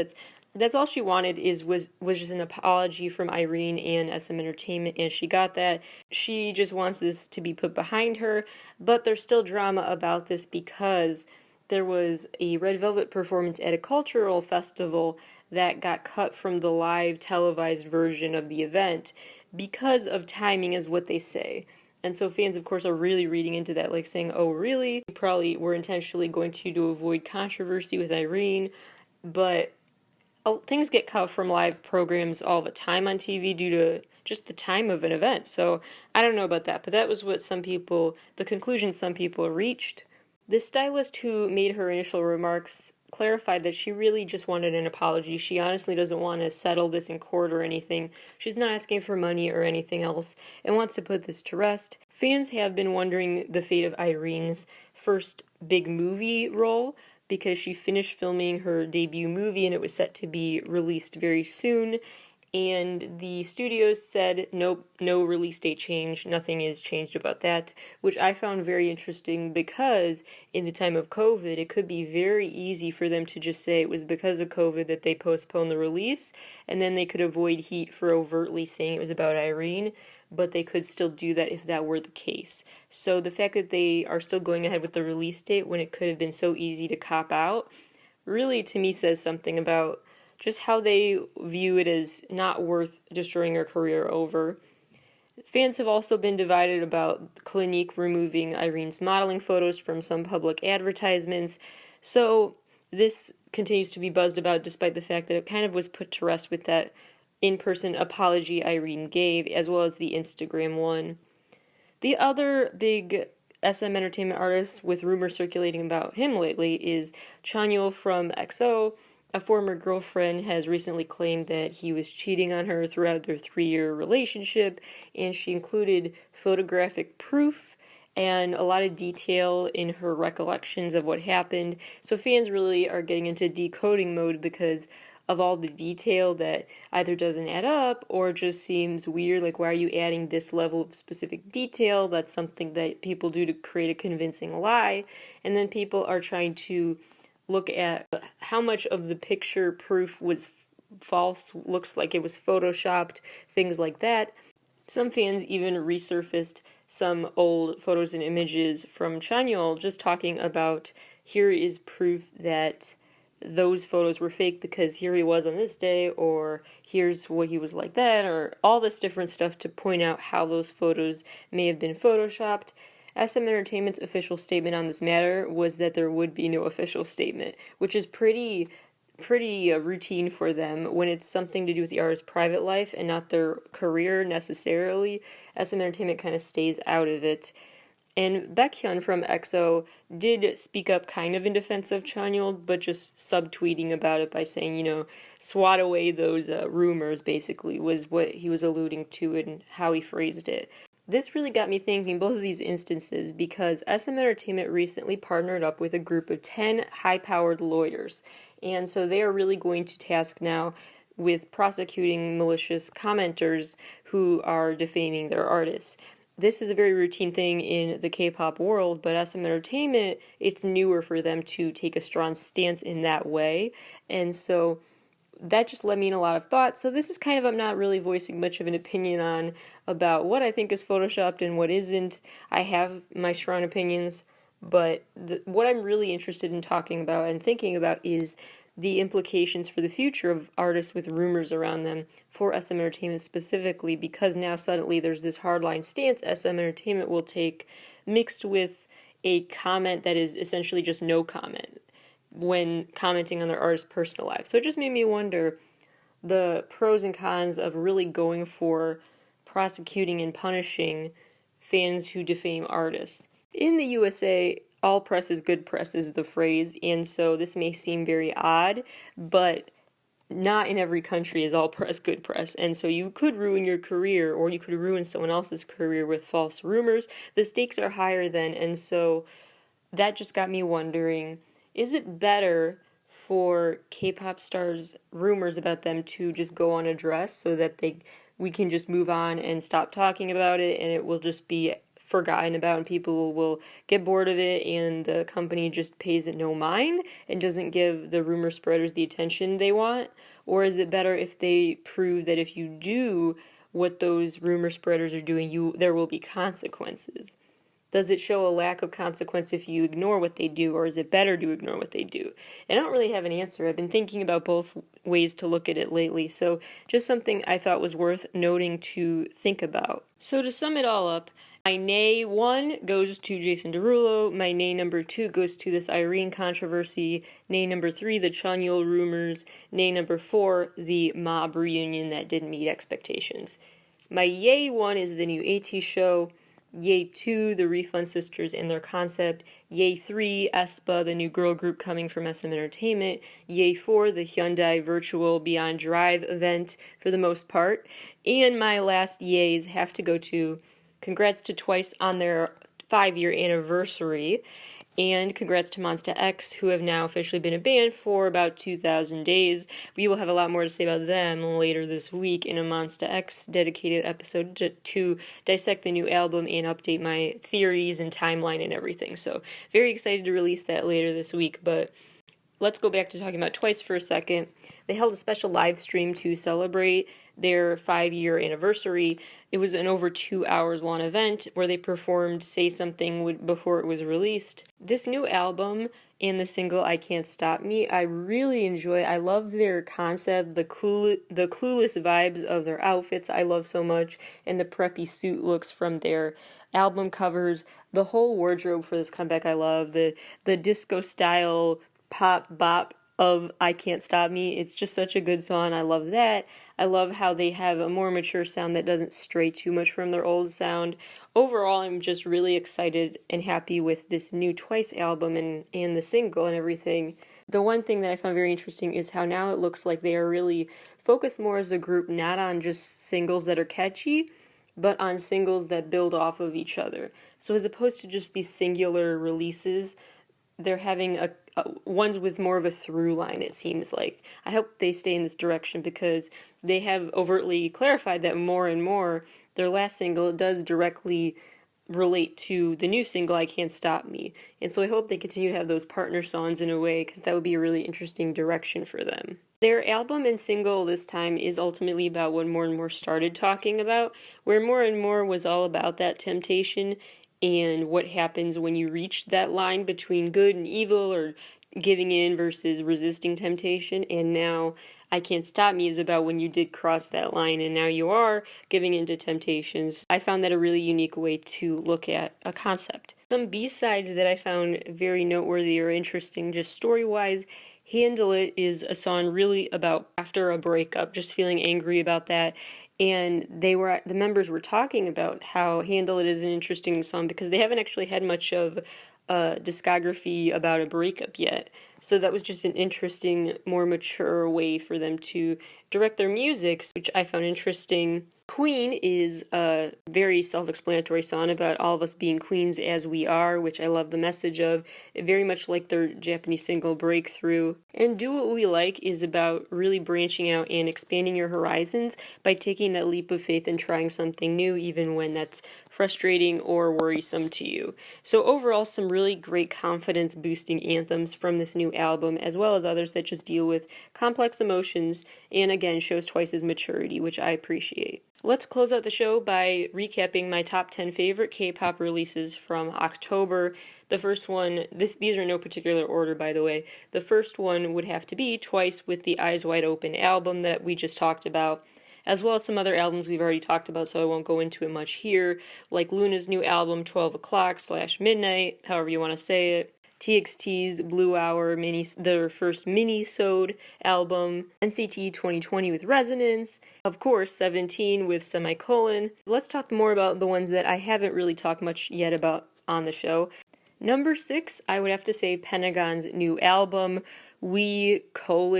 That's all she wanted was just an apology from Irene and SM Entertainment, and she got that. She just wants this to be put behind her, but there's still drama about this because there was a Red Velvet performance at a cultural festival that got cut from the live televised version of the event because of timing, is what they say. And so fans, of course, are really reading into that, like saying, oh, really? We probably were intentionally going to avoid controversy with Irene, but things get cut from live programs all the time on TV due to just the time of an event. So I don't know about that, but that was what the conclusion some people reached. The stylist who made her initial remarks clarified that she really just wanted an apology. She honestly doesn't want to settle this in court or anything. She's not asking for money or anything else and wants to put this to rest. Fans have been wondering the fate of Irene's first big movie role because she finished filming her debut movie and it was set to be released very soon. And the studios said, nope, no release date change, nothing is changed about that, which I found very interesting because in the time of COVID, it could be very easy for them to just say it was because of COVID that they postponed the release, and then they could avoid heat for overtly saying it was about Irene, but they could still do that if that were the case. So the fact that they are still going ahead with the release date when it could have been so easy to cop out, really to me says something about just how they view it as not worth destroying her career over. Fans have also been divided about Clinique removing Irene's modeling photos from some public advertisements, so this continues to be buzzed about despite the fact that it kind of was put to rest with that in-person apology Irene gave, as well as the Instagram one. The other big SM Entertainment artist with rumors circulating about him lately is Chanyeol from EXO. A former girlfriend has recently claimed that he was cheating on her throughout their 3-year relationship, and she included photographic proof and a lot of detail in her recollections of what happened. So fans really are getting into decoding mode because of all the detail that either doesn't add up or just seems weird. Like, why are you adding this level of specific detail? That's something that people do to create a convincing lie. And then people are trying to look at how much of the picture proof was false, looks like it was photoshopped, things like that. Some fans even resurfaced some old photos and images from Chanyeol, just talking about here is proof that those photos were fake because here he was on this day, or here's what he was like then, or all this different stuff to point out how those photos may have been photoshopped. SM Entertainment's official statement on this matter was that there would be no official statement, which is pretty routine for them when it's something to do with the artist's private life and not their career necessarily. SM Entertainment kind of stays out of it. And Baekhyun from EXO did speak up kind of in defense of Chanyeol, but just subtweeting about it by saying, swat away those rumors, basically, was what he was alluding to and how he phrased it. This really got me thinking, both of these instances, because SM Entertainment recently partnered up with a group of 10 high-powered lawyers. And so they are really going to task now with prosecuting malicious commenters who are defaming their artists. This is a very routine thing in the K-pop world, but SM Entertainment, it's newer for them to take a strong stance in that way. And so that just led me in a lot of thought. So this is kind of, I'm not really voicing much of an opinion on about what I think is photoshopped and what isn't. I have my strong opinions, but what I'm really interested in talking about and thinking about is the implications for the future of artists with rumors around them for SM Entertainment specifically, because now suddenly there's this hardline stance SM Entertainment will take mixed with a comment that is essentially just no comment when commenting on their artist's personal life. So it just made me wonder the pros and cons of really going for prosecuting and punishing fans who defame artists. In the USA, all press is good press is the phrase, and so this may seem very odd, but not in every country is all press good press, and so you could ruin your career, or you could ruin someone else's career with false rumors. The stakes are higher then, and so that just got me wondering, is it better for K-pop stars' rumors about them to just go unaddressed so that we can just move on and stop talking about it, and it will just be forgotten about and people will get bored of it and the company just pays it no mind and doesn't give the rumor spreaders the attention they want? Or is it better if they prove that if you do what those rumor spreaders are doing, there will be consequences? Does it show a lack of consequence if you ignore what they do, or is it better to ignore what they do? And I don't really have an answer. I've been thinking about both ways to look at it lately, so just something I thought was worth noting to think about. So to sum it all up, my nay 1 goes to Jason Derulo, my nay number 2 goes to this Irene controversy, nay number 3, the Chanyeol rumors, nay number 4, the mob reunion that didn't meet expectations. My yay 1 is the new AT show, yay 2, the Refund Sisters and their concept, yay 3, aespa, the new girl group coming from SM Entertainment, yay 4, the Hyundai virtual Beyond Drive event for the most part, and my last yays have to go to congrats to Twice on their 5-year anniversary, and congrats to Monsta X, who have now officially been a band for about 2,000 days. We will have a lot more to say about them later this week in a Monsta X dedicated episode to dissect the new album and update my theories and timeline and everything. So very excited to release that later this week, but let's go back to talking about Twice for a second. They held a special live stream to celebrate their 5-year anniversary. It was an over 2 hours long event where they performed Say Something before it was released. This new album and the single I Can't Stop Me, I really enjoy. I love their concept, the clueless vibes of their outfits I love so much, and the preppy suit looks from their album covers. The whole wardrobe for this comeback I love. The disco style pop bop of I Can't Stop Me. It's just such a good song. I love that. I love how they have a more mature sound that doesn't stray too much from their old sound. Overall, I'm just really excited and happy with this new Twice album and the single and everything. The one thing that I found very interesting is how now it looks like they are really focused more as a group, not on just singles that are catchy, but on singles that build off of each other. So as opposed to just these singular releases, they're having ones with more of a through line, it seems like. I hope they stay in this direction because they have overtly clarified that more and more their last single does directly relate to the new single, I Can't Stop Me. And so I hope they continue to have those partner songs in a way, because that would be a really interesting direction for them. Their album and single this time is ultimately about what More and More started talking about, where More and More was all about that temptation and what happens when you reach that line between good and evil, or giving in versus resisting temptation. And now I Can't Stop Me is about when you did cross that line and now you are giving into temptations. I found that a really unique way to look at a concept. Some B-sides that I found very noteworthy or interesting, just story-wise, Handle It is a song really about after a breakup, just feeling angry about that. And the members were talking about how Handle It is an interesting song because they haven't actually had much of a discography about a breakup yet. So that was just an interesting, more mature way for them to direct their music, which I found interesting. Queen is a very self-explanatory song about all of us being queens as we are, which I love the message of. Very much like their Japanese single Breakthrough. And Do What We Like is about really branching out and expanding your horizons by taking that leap of faith and trying something new, even when that's frustrating or worrisome to you. So overall, some really great confidence-boosting anthems from this new album, as well as others that just deal with complex emotions and again shows Twice's maturity, which I appreciate. Let's close out the show by recapping my top 10 favorite K-pop releases from October. The first one, these are in no particular order, by the way. The first one would have to be Twice with the Eyes Wide Open album that we just talked about, as well as some other albums we've already talked about, so I won't go into it much here, like Luna's new album, 12 o'clock/midnight, however you want to say it, TXT's Blue Hour their first mini-sode album, NCT 2020 with Resonance, of course 17 with Semicolon. Let's talk more about the ones that I haven't really talked much yet about on the show. Number 6, I would have to say Pentagon's new album, Weath, however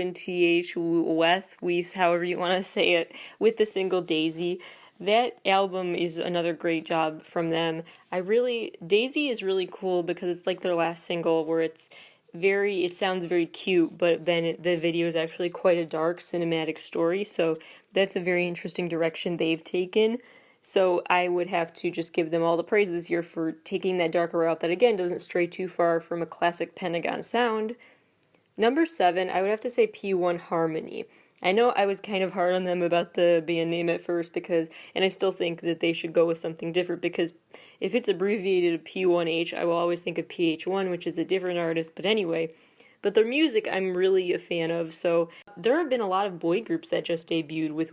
you want to say it, with the single Daisy. That album is another great job from them. Daisy is really cool because it's like their last single where it sounds very cute, but then the video is actually quite a dark cinematic story, so that's a very interesting direction they've taken. So I would have to just give them all the praise this year for taking that darker route that, again, doesn't stray too far from a classic Pentagon sound. Number 7, I would have to say P1 Harmony. I know I was kind of hard on them about the band name at first and I still think that they should go with something different, because if it's abbreviated to P1H, I will always think of PH1, which is a different artist, but anyway. But their music I'm really a fan of, so there have been a lot of boy groups that just debuted with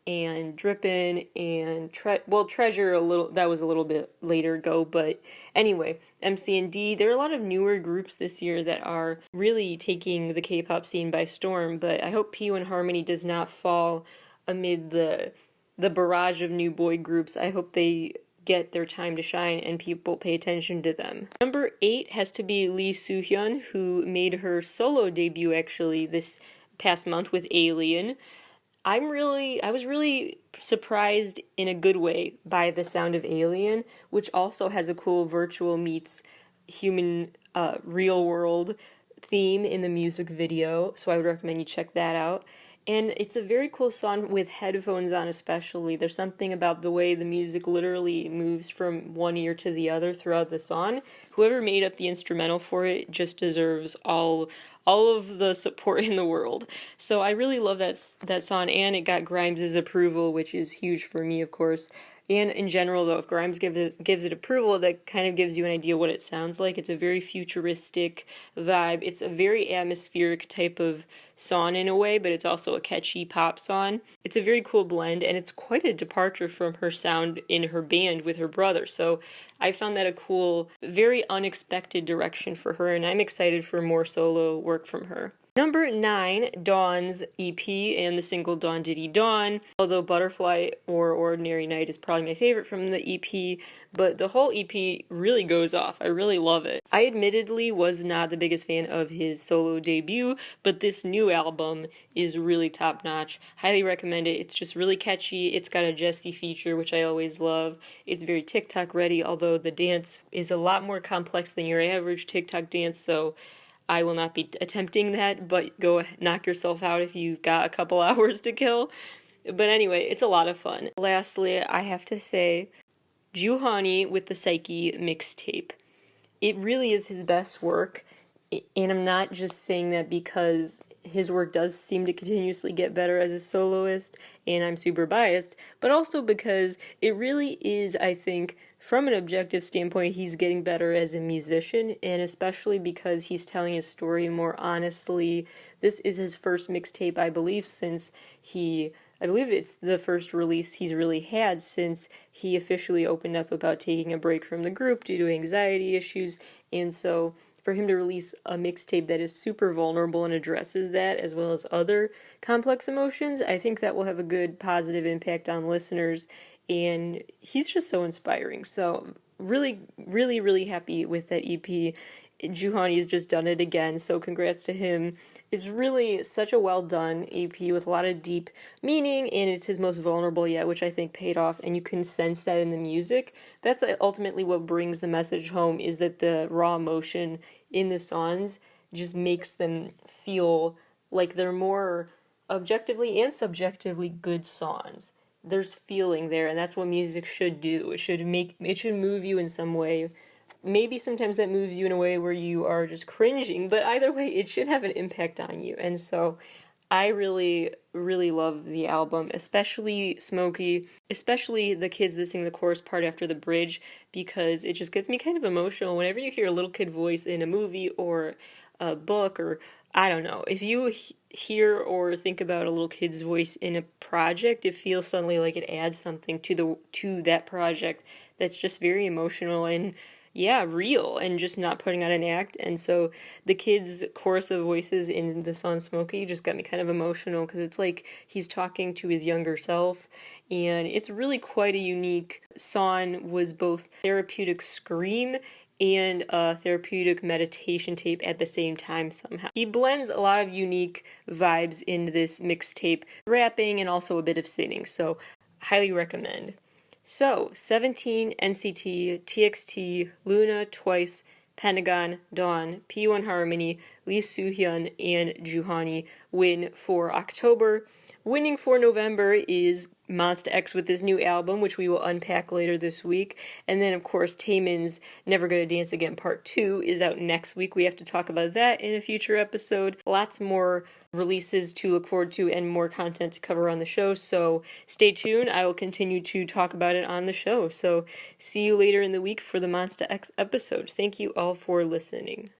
and Drippin' and Treasure that was a little bit later ago, but anyway, MC&D, there are a lot of newer groups this year that are really taking the K-pop scene by storm, but I hope P1 Harmony does not fall amid the barrage of new boy groups. I hope they get their time to shine and people pay attention to them. Number 8 has to be Lee Soo-hyun, who made her solo debut actually this past month with Alien. I was really surprised in a good way by the sound of Alien, which also has a cool virtual meets human real world theme in the music video, so I would recommend you check that out. And it's a very cool song with headphones on especially. There's something about the way the music literally moves from one ear to the other throughout the song. Whoever made up the instrumental for it just deserves all of the support in the world. So I really love that song, and it got Grimes' approval, which is huge for me, of course. And in general, though, if Grimes gives it approval, that kind of gives you an idea what it sounds like. It's a very futuristic vibe. It's a very atmospheric type of song in a way, but it's also a catchy pop song. It's a very cool blend, and it's quite a departure from her sound in her band with her brother. So I found that a cool, very unexpected direction for her, and I'm excited for more solo work from her. Number 9, Dawn's EP and the single Dawn Diddy Dawn. Although Butterfly or Ordinary Night is probably my favorite from the EP, but the whole EP really goes off. I really love it. I admittedly was not the biggest fan of his solo debut, but this new album is really top notch. Highly recommend it. It's just really catchy. It's got a Jessie feature, which I always love. It's very TikTok ready, although the dance is a lot more complex than your average TikTok dance, so I will not be attempting that, but go knock yourself out if you've got a couple hours to kill. But anyway, it's a lot of fun. Lastly, I have to say, Juhani with the Psyche mixtape. It really is his best work, and I'm not just saying that because his work does seem to continuously get better as a soloist, and I'm super biased, but also because it really is, I think, from an objective standpoint, he's getting better as a musician, and especially because he's telling his story more honestly. This is his first mixtape, I believe, I believe it's the first release he's really had since he officially opened up about taking a break from the group due to anxiety issues, and so for him to release a mixtape that is super vulnerable and addresses that as well as other complex emotions, I think that will have a good positive impact on listeners, and he's just so inspiring. So really, really, really happy with that EP. Juhani has just done it again, so congrats to him. It's really such a well done EP with a lot of deep meaning, and it's his most vulnerable yet, which I think paid off, and you can sense that in the music. That's ultimately what brings the message home, is that the raw emotion in the songs just makes them feel like they're more objectively and subjectively good songs. There's feeling there, and that's what music should do. It should move you in some way. Maybe sometimes that moves you in a way where you are just cringing, but either way, it should have an impact on you. And so I really, really love the album, especially Smokey, especially the kids that sing the chorus part after the bridge, because it just gets me kind of emotional whenever you hear a little kid voice in a movie or a book, or I don't know. If you hear or think about a little kid's voice in a project, it feels suddenly like it adds something to that project that's just very emotional and real, and just not putting on an act. And so the kids' chorus of voices in the song Smokey just got me kind of emotional, because it's like he's talking to his younger self, and it's really quite a unique song. Was both therapeutic scream and a therapeutic meditation tape at the same time somehow. He blends a lot of unique vibes in this mixtape, rapping and also a bit of singing, so highly recommend. So, 17, NCT, TXT, Luna, Twice, Pentagon, Dawn, P1 Harmony, Lee Soo-hyun, and Juhani win for October. Winning for November is Monsta X with this new album, which we will unpack later this week. And then, of course, Taemin's Never Gonna Dance Again Part 2 is out next week. We have to talk about that in a future episode. Lots more releases to look forward to and more content to cover on the show, so stay tuned. I will continue to talk about it on the show. So see you later in the week for the Monsta X episode. Thank you all for listening.